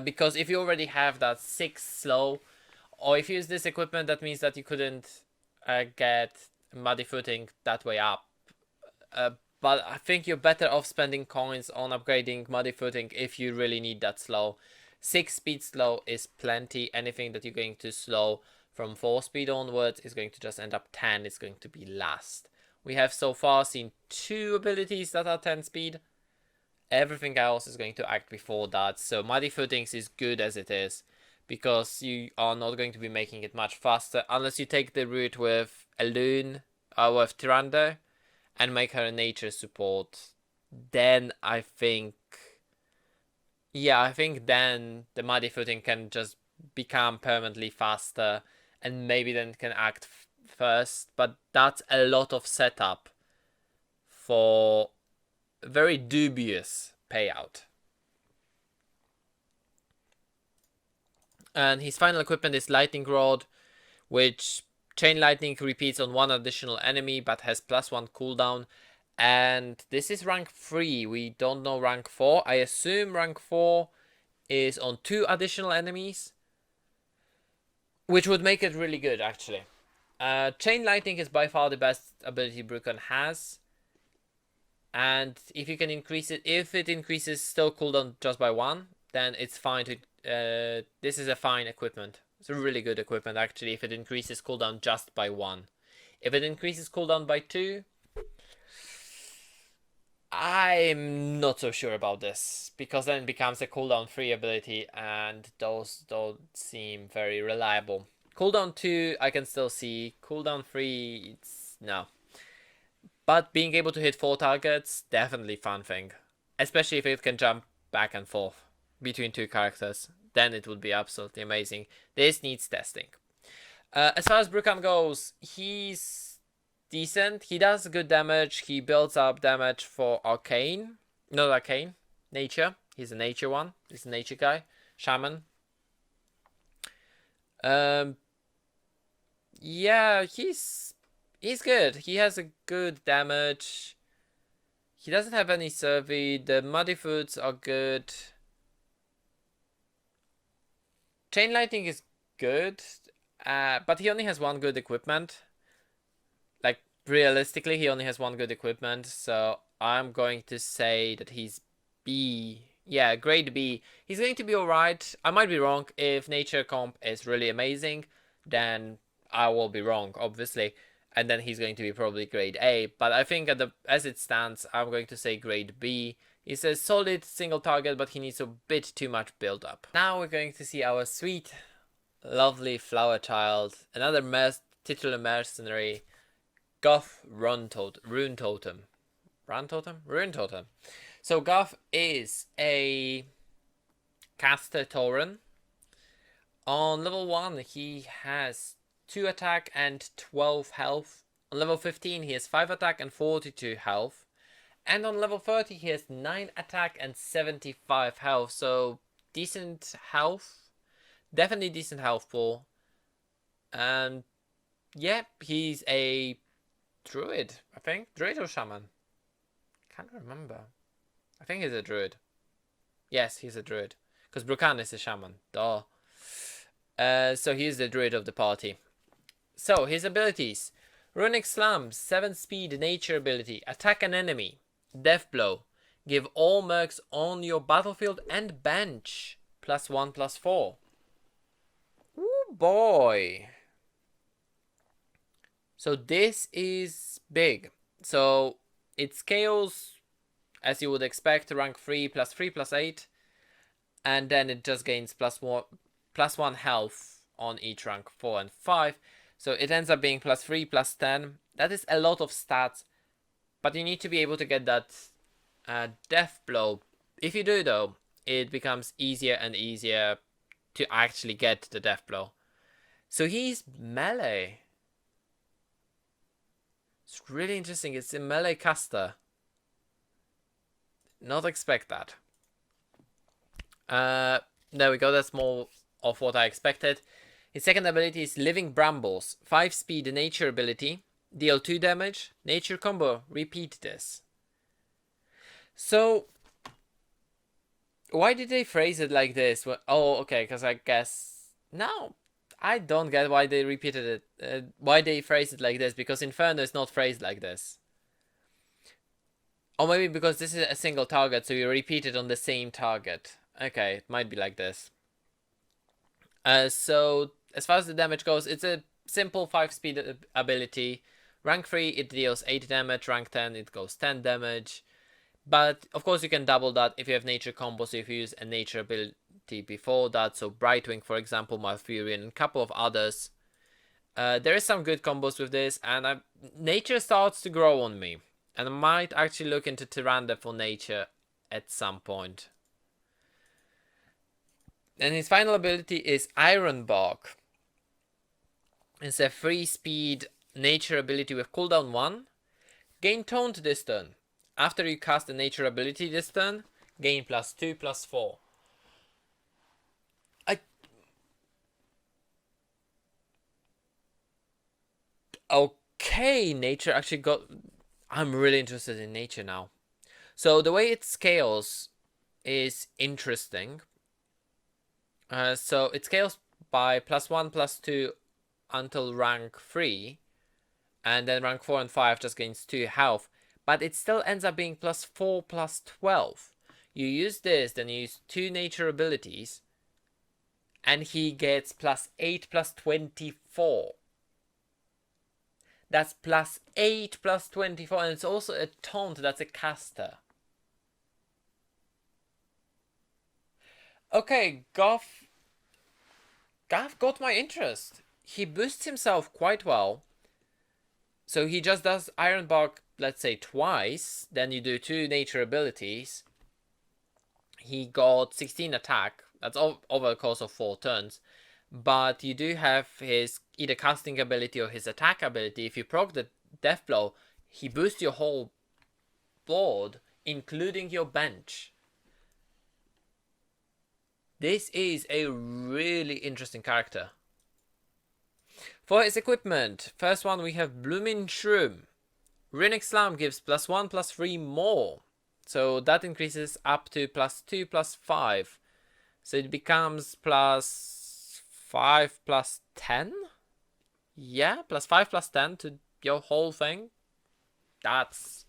Because if you already have that 6 slow, or if you use this equipment, that means that you couldn't get Muddy Footing that way up. But I think you're better off spending coins on upgrading Muddy Footing if you really need that slow. 6 speed slow is plenty. Anything that you're going to slow from 4 speed onwards is going to just end up 10. It's going to be last. We have so far seen 2 abilities that are 10 speed. Everything else is going to act before that. So Muddy Footings is good as it is, because you are not going to be making it much faster unless you take the route with Elune or with Tyrande and make her a nature support. Then I think, yeah, I think then the Muddy Footing can just become permanently faster and maybe then can act first. But that's a lot of setup for very dubious payout. And his final equipment is Lightning Rod, which Chain Lightning repeats on 1 additional enemy but has +1 cooldown. And this is rank 3. We don't know rank 4. I assume rank 4 is on 2 additional enemies, which would make it really good actually. Chain Lightning is by far the best ability Brukhan has. And if you can increase it, if it increases still cooldown just by 1, then it's fine to, this is a fine equipment. It's a really good equipment actually if it increases cooldown just by 1. If it increases cooldown by 2, I'm not so sure about this, because then it becomes a cooldown 3 ability and those don't seem very reliable. Cooldown 2 I can still see, cooldown 3 it's no. But being able to hit 4 targets, definitely fun thing. Especially if it can jump back and forth between 2 characters. Then it would be absolutely amazing. This needs testing. As far as Brukhan goes, he's decent. He does good damage. He builds up damage for Arcane. Not Arcane. Nature. He's a nature one. He's a nature guy. Shaman. Yeah, he's good. He has a good damage. He doesn't have any survey. The Muddy Foods are good. Chain Lightning is good. But he only has 1 good equipment. Like, realistically, he only has 1 good equipment. So, I'm going to say that he's B. Yeah, grade B. He's going to be alright. I might be wrong. If Nature Comp is really amazing, then I will be wrong, obviously. And then he's going to be probably grade A. But I think as it stands, I'm going to say grade B. He's a solid single target, but he needs a bit too much build up. Now we're going to see our sweet, lovely flower child. Another titular mercenary. Goth Rune Totem. Rune Totem. So Goth is a caster Tauren. On level 1, he has 2 attack and 12 health. On level 15 he has 5 attack and 42 health. And on level 30 he has 9 attack and 75 health. So decent health. Definitely decent health pool. And yeah, he's a druid, I think. Druid or shaman? Can't remember. I think he's a druid. Yes, he's a druid. Because Brukhan is a shaman. Duh. So he's the druid of the party. So, his abilities. Runic Slam, 7 speed nature ability. Attack an enemy. Death Blow. Give all mercs on your battlefield and bench +1/+4. Ooh boy. So this is big. So it scales as you would expect, rank 3 +3/+8. And then it just gains +1 health on each rank 4 and 5. So it ends up being +3 +10. That is a lot of stats. But you need to be able to get that death blow. If you do though, it becomes easier and easier to actually get the death blow. So he's melee. It's really interesting. It's a melee caster. Not expect that. There we go. That's more of what I expected. His second ability is Living Brambles. 5 speed nature ability. Deal 2 damage. Nature combo. Repeat this. So, why did they phrase it like this? Oh, okay, because I guess... No, I don't get why they repeated it. Why they phrased it like this, because Inferno is not phrased like this. Or maybe because this is a single target, so you repeat it on the same target. Okay, it might be like this. So, as far as the damage goes, it's a simple 5 speed ability. Rank 3, it deals 8 damage. Rank 10, it goes 10 damage. But, of course, you can double that if you have nature combos, so if you use a nature ability before that. So, Brightwing, for example, Malfurion, and a couple of others. There is some good combos with this, and nature starts to grow on me. And I might actually look into Tyrande for nature at some point. And his final ability is Iron Bark. It's a 3 speed nature ability with cooldown 1. Gain taunt this turn. After you cast a nature ability this turn, gain +2, +4. Okay, nature actually got... I'm really interested in nature now. So the way it scales is interesting. So it scales by +1, +2 until rank 3. And then rank 4 and 5 just gains 2 health. But it still ends up being +4, +12. You use this, then you use 2 nature abilities. And he gets +8, +24. That's +8, +24. And it's also a taunt that's a caster. Okay, Goth got my interest. He boosts himself quite well. So he just does Iron Bark, let's say, twice. Then you do 2 nature abilities. He got 16 attack. That's over the course of 4 turns. But you do have his either casting ability or his attack ability. If you proc the Death Blow, he boosts your whole board, including your bench. This is a really interesting character. For his equipment, first one we have Blooming Shroom. Runic Slam gives +1, +3 more. So that increases up to +2, +5. So it becomes +5, +10? Yeah, +5, +10 to your whole thing. That's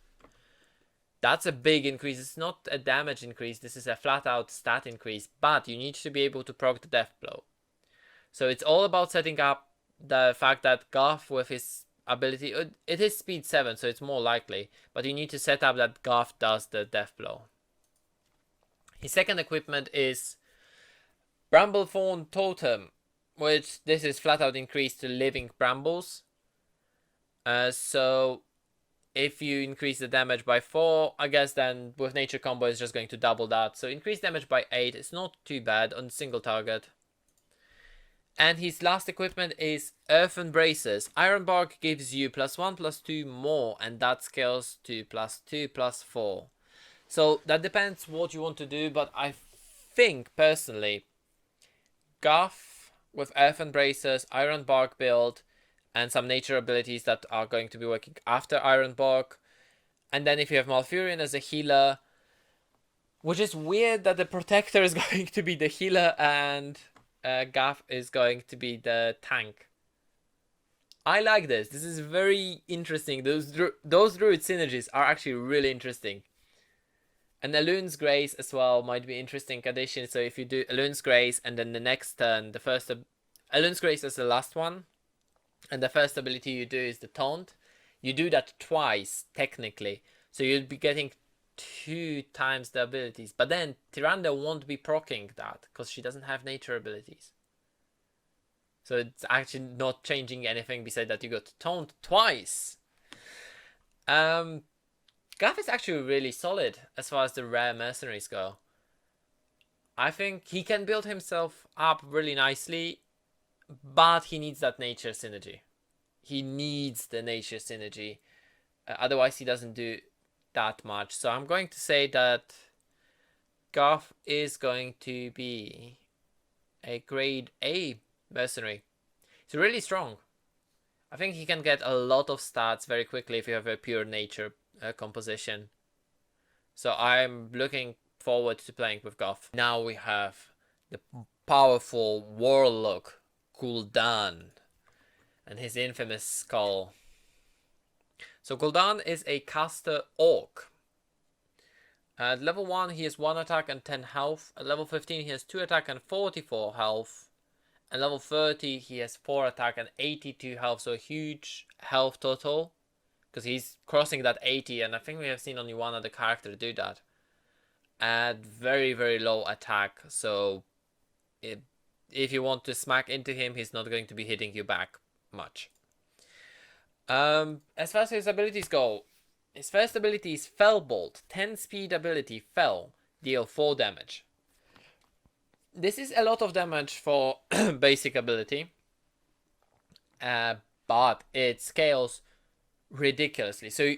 a big increase. It's not a damage increase. This is a flat out stat increase. But you need to be able to proc the Death Blow. So it's all about setting up the fact that Garth with his ability, it is speed 7, so it's more likely, but you need to set up that Garth does the Death Blow. His second equipment is Bramblethorn Totem, which this is flat out increased to living brambles. So if you increase the damage by 4, I guess then with nature combo is just going to double that. So increase damage by 8, it's not too bad on single target. And his last equipment is Earthen Braces. Iron Bark gives you +1, +2 more, and that scales to +2, +4. So that depends what you want to do, but I think personally, Guff with Earthen Braces, Iron Bark build, and some nature abilities that are going to be working after Iron Bark. And then if you have Malfurion as a healer, which is weird that the Protector is going to be the healer and Gaff is going to be the tank. I like this. This is very interesting. Those druid synergies are actually really interesting. And Alun's Grace as well might be interesting addition. So if you do Alun's Grace and then the next turn, the first Alun's Grace is the last one, and the first ability you do is the taunt. You do that twice technically, so you'll be getting 2 times the abilities, but then Tyrande won't be proccing that because she doesn't have nature abilities. So it's actually not changing anything besides that you got taunt twice. Gaff is actually really solid as far as the rare mercenaries go. I think he can build himself up really nicely, but he needs that nature synergy. He needs the nature synergy. Otherwise he doesn't do that much. So I'm going to say that Garth is going to be a grade A mercenary. He's really strong. I think he can get a lot of stats very quickly if you have a pure nature composition. So I'm looking forward to playing with Goth. Now we have the powerful warlock Gul'dan and his infamous skull. So Gul'dan is a caster orc. At level 1 he has 1 attack and 10 health. At level 15 he has 2 attack and 44 health. At level 30 he has 4 attack and 82 health, so a huge health total. Because he's crossing that 80, and I think we have seen only one other character do that. At very, very low attack, so if you want to smack into him, he's not going to be hitting you back much. As far as his abilities go, his first ability is Fell Bolt, 10 speed ability, Fell, deal 4 damage. This is a lot of damage for basic ability, but it scales ridiculously. So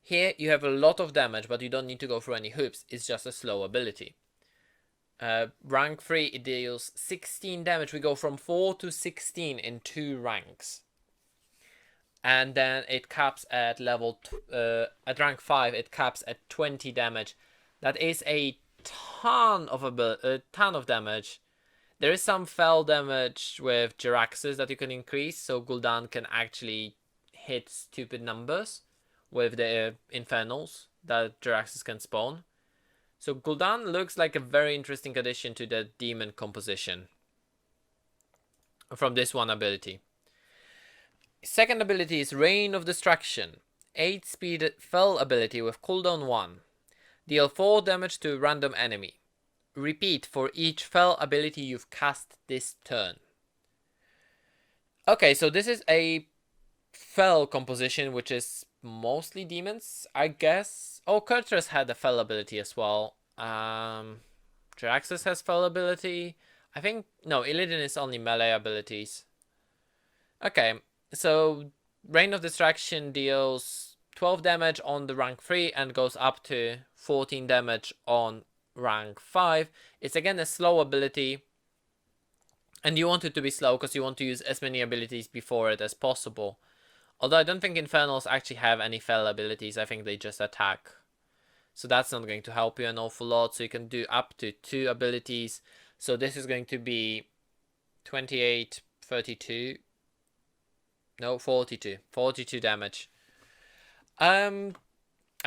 here you have a lot of damage, but you don't need to go through any hoops. It's just a slow ability. Rank 3, it deals 16 damage. We go from 4 to 16 in 2 ranks. And then it caps at at rank 5, it caps at 20 damage. That is a ton of damage. There is some fell damage with Jiraxes that you can increase, so Gul'dan can actually hit stupid numbers with the Infernals that Jiraxes can spawn. So Gul'dan looks like a very interesting addition to the demon composition from this one ability. Second ability is Reign of Destruction, 8 speed fell ability with cooldown 1. Deal 4 damage to a random enemy. Repeat for each fell ability you've cast this turn. Okay, so this is a fell composition, which is mostly demons, I guess. Oh, Kurtrus had a fell ability as well. Jiraxes has fell ability. I think, no, Illidan is only melee abilities. Okay, so Reign of Destruction deals 12 damage on the rank 3 and goes up to 14 damage on rank 5. It's again a slow ability, and you want it to be slow because you want to use as many abilities before it as possible. Although I don't think Infernals actually have any fell abilities, I think they just attack. So that's not going to help you an awful lot, so you can do up to 2 abilities. So this is going to be 28, 32, no, 42 damage. I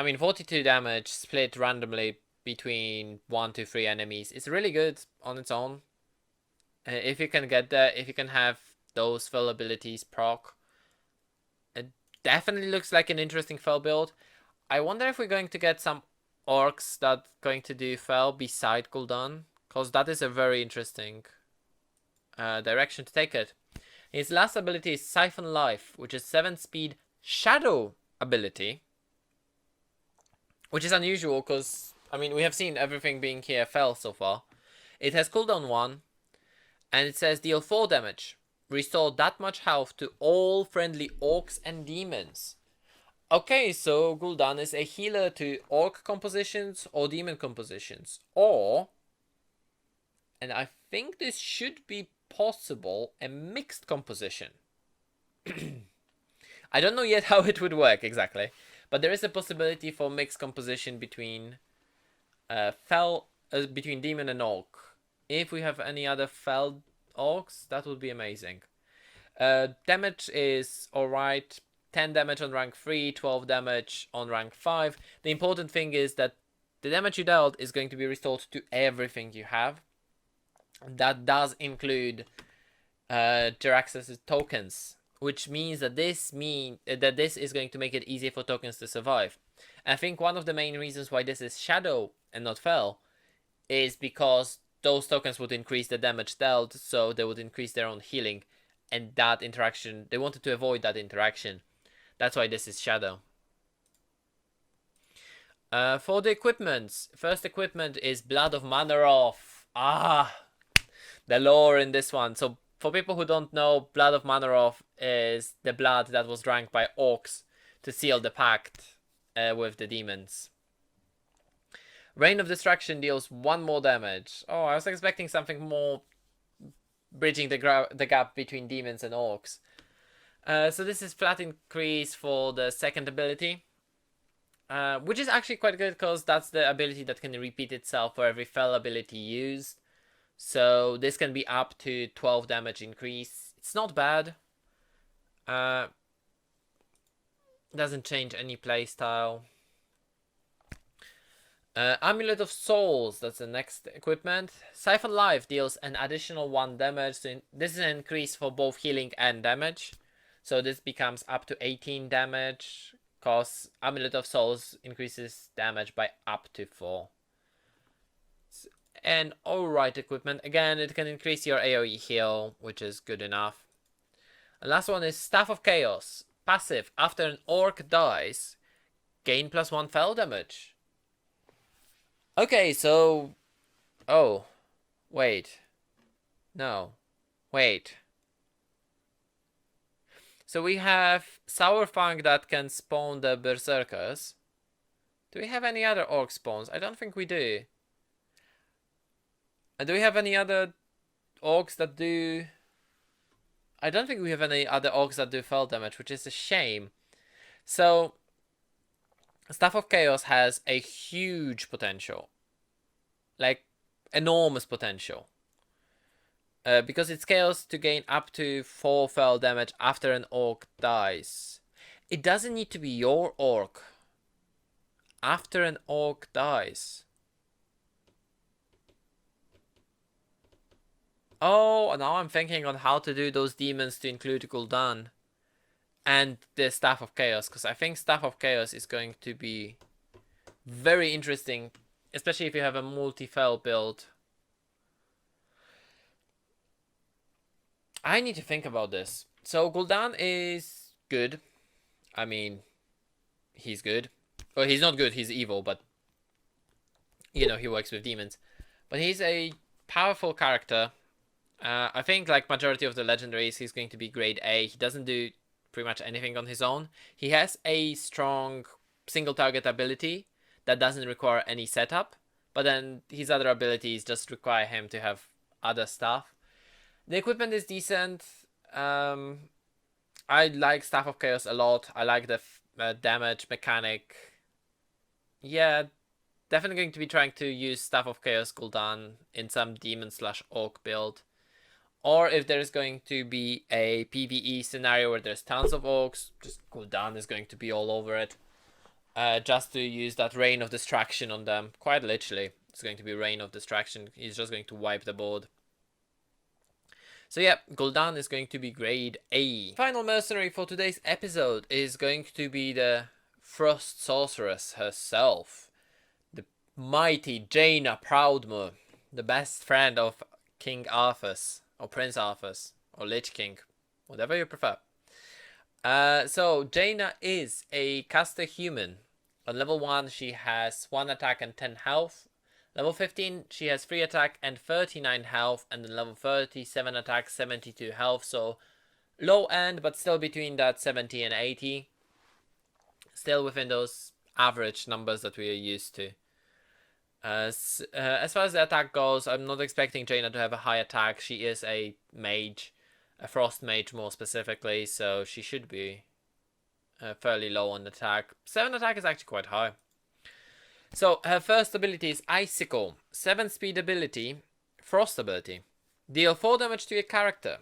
mean 42 damage split randomly between 1 to 3 enemies. It's really good on its own. If you can get there, if you can have those fell abilities proc, it definitely looks like an interesting fell build. I wonder if we're going to get some orcs that going to do fell beside Gul'dan, because that is a very interesting direction to take it. His last ability is Siphon Life, which is 7 speed shadow ability, which is unusual because, I mean, we have seen everything being here fell so far. It has cooldown 1, and it says deal 4 damage. Restore that much health to all friendly orcs and demons. Okay, so Gul'dan is a healer to orc compositions or demon compositions. Or, and I think this should be possible, a mixed composition. I don't know yet how it would work exactly, but there is a possibility for mixed composition between between demon and orc. If we have any other fell orcs, that would be amazing. Damage is alright. 10 damage on rank 3, 12 damage on rank 5. The important thing is that the damage you dealt is going to be restored to everything you have. That does include Jiraxes' tokens, which means that this is going to make it easier for tokens to survive. I think one of the main reasons why this is shadow and not fell is because those tokens would increase the damage dealt, so they would increase their own healing, and that interaction, they wanted to avoid that interaction. That's why this is shadow. For the equipments, first equipment is Blood of Manaroth. The lore in this one. So for people who don't know, Blood of Manaroth is the blood that was drank by orcs to seal the pact with the demons. Reign of Destruction deals 1 more damage. Oh, I was expecting something more bridging the gap between demons and orcs. So this is flat increase for the second ability, which is actually quite good because that's the ability that can repeat itself for every fell ability used. So this can be up to 12 damage increase. It's not bad. Doesn't change any playstyle. Amulet of Souls, that's the next equipment. Siphon Life deals an additional 1 damage. So this is an increase for both healing and damage. So this becomes up to 18 damage. Cause Amulet of Souls increases damage by up to 4. And alright equipment. Again, it can increase your AoE heal, which is good enough. The last one is Staff of Chaos. Passive. After an orc dies, gain +1 fell damage. Okay, so... Oh. Wait. No. Wait. So we have Sour Fang that can spawn the Berserkers. Do we have any other orc spawns? I don't think we do. And do we have any other orcs that do... I don't think we have any other orcs that do fell damage, which is a shame. So... Staff of Chaos has a huge potential. Like, enormous potential. Because it scales to gain up to 4 fell damage after an orc dies. It doesn't need to be your orc. After an orc dies. Oh, now I'm thinking on how to do those demons to include Gul'dan. And the Staff of Chaos, because I think Staff of Chaos is going to be very interesting, especially if you have a multi-fell build. I need to think about this. So Gul'dan is good. I mean, he's good. Well, he's not good, he's evil, but you know, he works with demons. But he's a powerful character. I think like majority of the legendaries, he's going to be grade A. He doesn't do pretty much anything on his own. He has a strong single target ability that doesn't require any setup, but then his other abilities just require him to have other stuff. The equipment is decent. I like Staff of Chaos a lot. I like the damage mechanic. Yeah, definitely going to be trying to use Staff of Chaos Gul'dan in some demon/orc build. Or if there's going to be a PvE scenario where there's tons of orcs, just Gul'dan is going to be all over it. Just to use that Rain of Distraction on them. Quite literally, it's going to be Rain of Distraction. He's just going to wipe the board. So yeah, Gul'dan is going to be grade A. Final mercenary for today's episode is going to be the Frost Sorceress herself. The mighty Jaina Proudmoore. The best friend of King Arthas. Or Prince Arthas, or Lich King, whatever you prefer. So Jaina is a caster human. On level 1 she has 1 attack and 10 health. Level 15 she has 3 attack and 39 health. And then level 30, 7 attack, 72 health. So low end, but still between that 70 and 80. Still within those average numbers that we are used to. As far as the attack goes, I'm not expecting Jaina to have a high attack. She is a mage, a frost mage more specifically, so she should be fairly low on attack. 7 attack is actually quite high. So her first ability is Icicle, 7 speed ability, frost ability. Deal 4 damage to your character.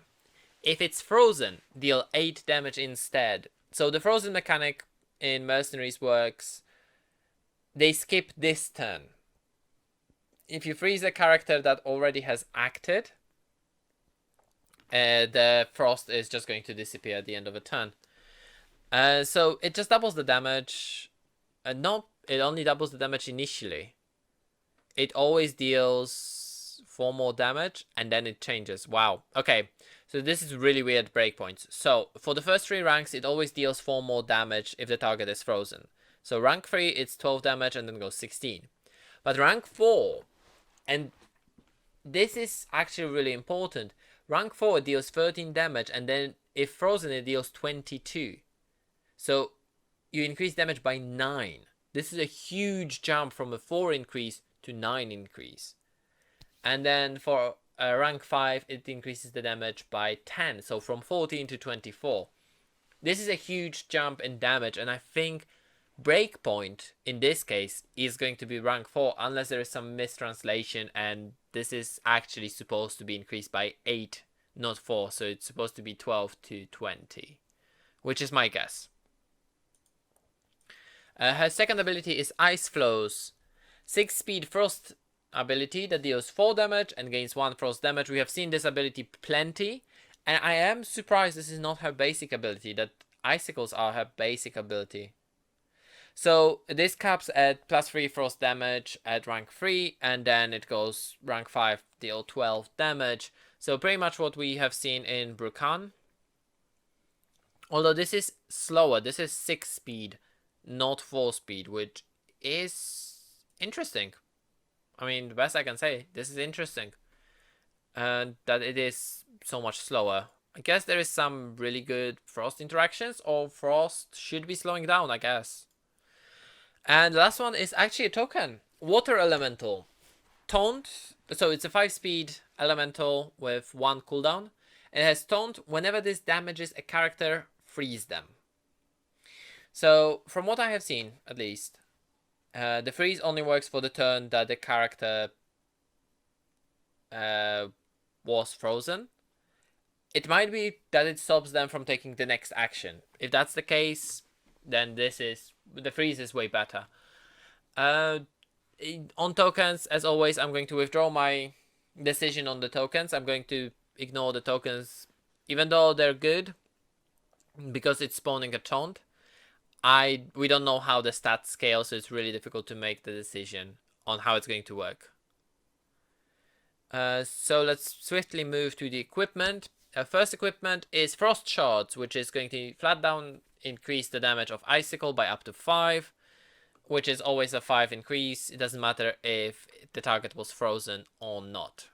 If it's frozen, deal 8 damage instead. So the frozen mechanic in Mercenaries works, they skip this turn. If you freeze a character that already has acted, the frost is just going to disappear at the end of a turn. So it just doubles the damage. No, it only doubles the damage initially. It always deals 4 more damage and then it changes. Wow. Okay, so this is really weird breakpoints. So for the first 3 ranks, it always deals 4 more damage if the target is frozen. So rank 3, it's 12 damage and then goes 16. But rank 4... And this is actually really important. Rank 4 deals 13 damage, and then if frozen it deals 22. So you increase damage by 9. This is a huge jump from a 4 increase to 9 increase. And then for rank 5, it increases the damage by 10. So from 14 to 24. This is a huge jump in damage, and I think Breakpoint in this case is going to be rank 4 unless there is some mistranslation and this is actually supposed to be increased by 8, not 4. So it's supposed to be 12 to 20, which is my guess. Her second ability is Ice Flows. 6 speed frost ability that deals 4 damage and gains 1 frost damage. We have seen this ability plenty. And I am surprised this is not her basic ability, that icicles are her basic ability. So this caps at +3 frost damage at rank 3, and then it goes rank 5, deal 12 damage. So pretty much what we have seen in Brukhan. Although this is slower, this is 6 speed, not 4 speed, which is interesting. I mean, the best I can say, this is interesting. And that it is so much slower. I guess there is some really good frost interactions, or frost should be slowing down, I guess. And the last one is actually a token. Water Elemental. Taunt. So it's a 5 speed elemental with 1 cooldown. It has Taunt. Whenever this damages a character, freeze them. So from what I have seen, at least, the freeze only works for the turn that the character was frozen. It might be that it stops them from taking the next action. If that's the case, then the freeze is way better. On tokens, as always, I'm going to withdraw my decision on the tokens. I'm going to ignore the tokens, even though they're good, because it's spawning a taunt. We don't know how the stats scale, so it's really difficult to make the decision on how it's going to work. So let's swiftly move to the equipment. First equipment is Frost Shards, which is going to flat down increase the damage of Icicle by up to 5, which is always a 5 increase. It doesn't matter if the target was frozen or not.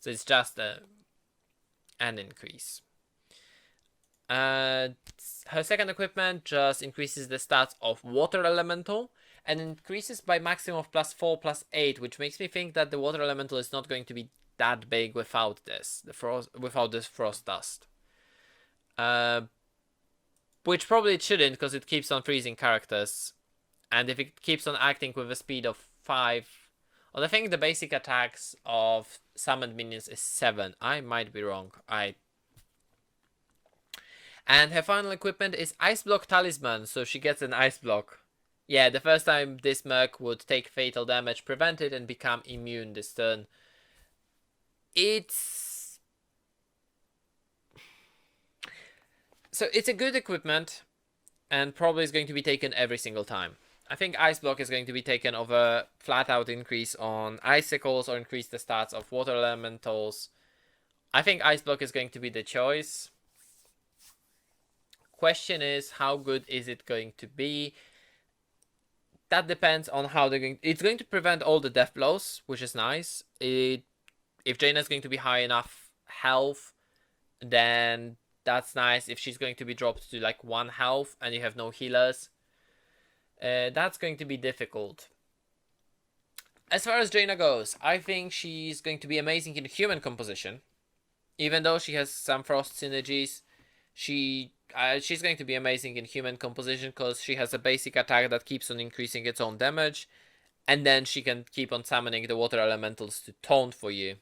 So it's just an increase. Her second equipment just increases the stats of Water Elemental and increases by maximum of +4/+8, which makes me think that the Water Elemental is not going to be that big without this, without this Frost Dust. Which probably it shouldn't, because it keeps on freezing characters. And if it keeps on acting with a speed of 5... Well, I think the basic attacks of summoned minions is 7. I might be wrong. And her final equipment is Ice Block Talisman, so she gets an Ice Block. Yeah, the first time this merc would take fatal damage, prevent it, and become immune this turn. So it's a good equipment, and probably is going to be taken every single time. I think Ice Block is going to be taken over flat out increase on Icicles or increase the stats of Water Elementals. I think Ice Block is going to be the choice. Question is, how good is it going to be? That depends on how they're going. It's going to prevent all the death blows, which is nice. If Jaina is going to be high enough health, then that's nice. If she's going to be dropped to like 1 health and you have no healers, that's going to be difficult. As far as Jaina goes, I think she's going to be amazing in human composition. Even though she has some frost synergies, she's going to be amazing in human composition because she has a basic attack that keeps on increasing its own damage. And then she can keep on summoning the water elementals to taunt for you.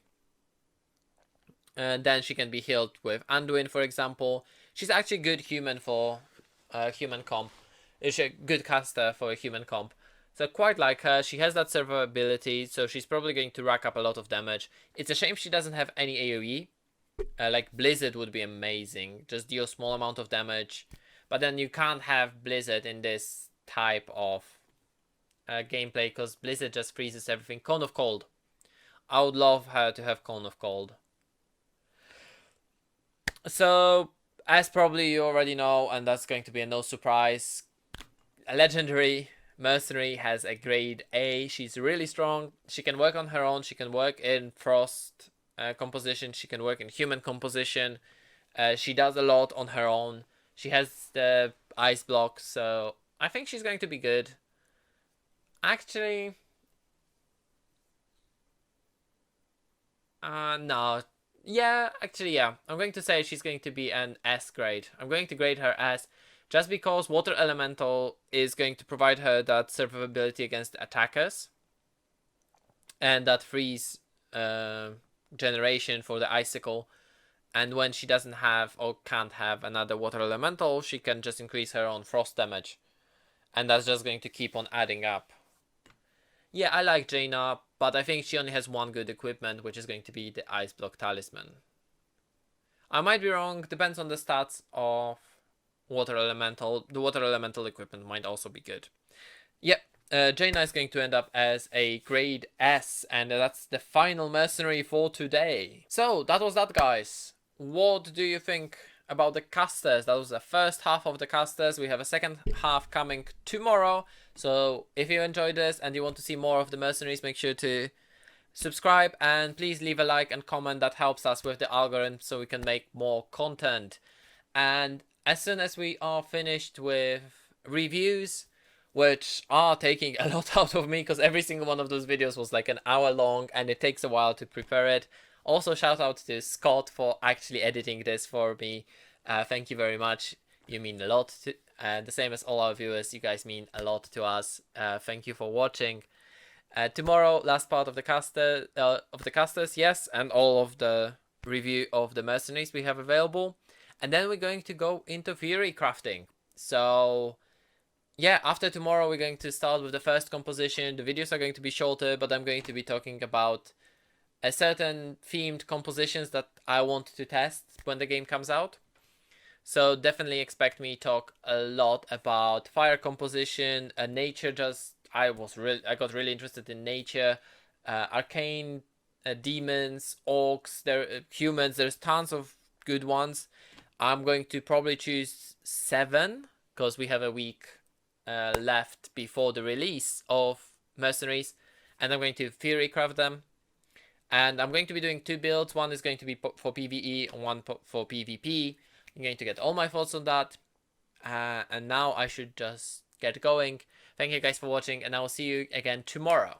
And then she can be healed with Anduin, for example. She's actually good human for human comp. She's a good caster for a human comp. So quite like her. She has that survivability, so she's probably going to rack up a lot of damage. It's a shame she doesn't have any AoE. Like Blizzard would be amazing. Just deal small amount of damage. But then you can't have Blizzard in this type of gameplay because Blizzard just freezes everything. Cone of Cold. I would love her to have Cone of Cold. So, as probably you already know, and that's going to be a no surprise, a legendary mercenary has a grade A. She's really strong. She can work on her own. She can work in frost composition. She can work in human composition. She does a lot on her own. She has the ice block, so I think she's going to be good. Actually, No. Yeah, actually, yeah. I'm going to say she's going to be an S grade. I'm going to grade her S just because Water Elemental is going to provide her that survivability against attackers. And that freeze generation for the Icicle. And when she doesn't have or can't have another Water Elemental, she can just increase her own Frost damage. And that's just going to keep on adding up. Yeah, I like Jaina, but I think she only has one good equipment, which is going to be the Ice Block Talisman. I might be wrong, depends on the stats of Water Elemental. The Water Elemental equipment might also be good. Yep, Jaina is going to end up as a grade S, and that's the final mercenary for today. So, that was that, guys. What do you think about the casters? That was the first half of the casters. We have a second half coming tomorrow. So, if you enjoyed this and you want to see more of the mercenaries, make sure to subscribe and please leave a like and comment. That helps us with the algorithm so we can make more content. And as soon as we are finished with reviews, which are taking a lot out of me because every single one of those videos was like an hour long and it takes a while to prepare it. Also, shout out to Scott for actually editing this for me. Thank you very much. You mean a lot to, the same as all our viewers. You guys mean a lot to us. Thank you for watching. Tomorrow, last part of the casters, yes, and all of the review of the mercenaries we have available, and then we're going to go into theory crafting. So yeah, after tomorrow we're going to start with the first composition. The videos are going to be shorter, but I'm going to be talking about a certain themed compositions that I want to test when the game comes out. So definitely expect me talk a lot about fire composition, nature. I got really interested in nature, arcane, demons, orcs, humans. There's tons of good ones. I'm going to probably choose 7 because we have a week left before the release of mercenaries, and I'm going to theory craft them. And I'm going to be doing 2 builds. One is going to be for PvE and one for PvP. I'm going to get all my thoughts on that. And now I should just get going. Thank you guys for watching, and I will see you again tomorrow.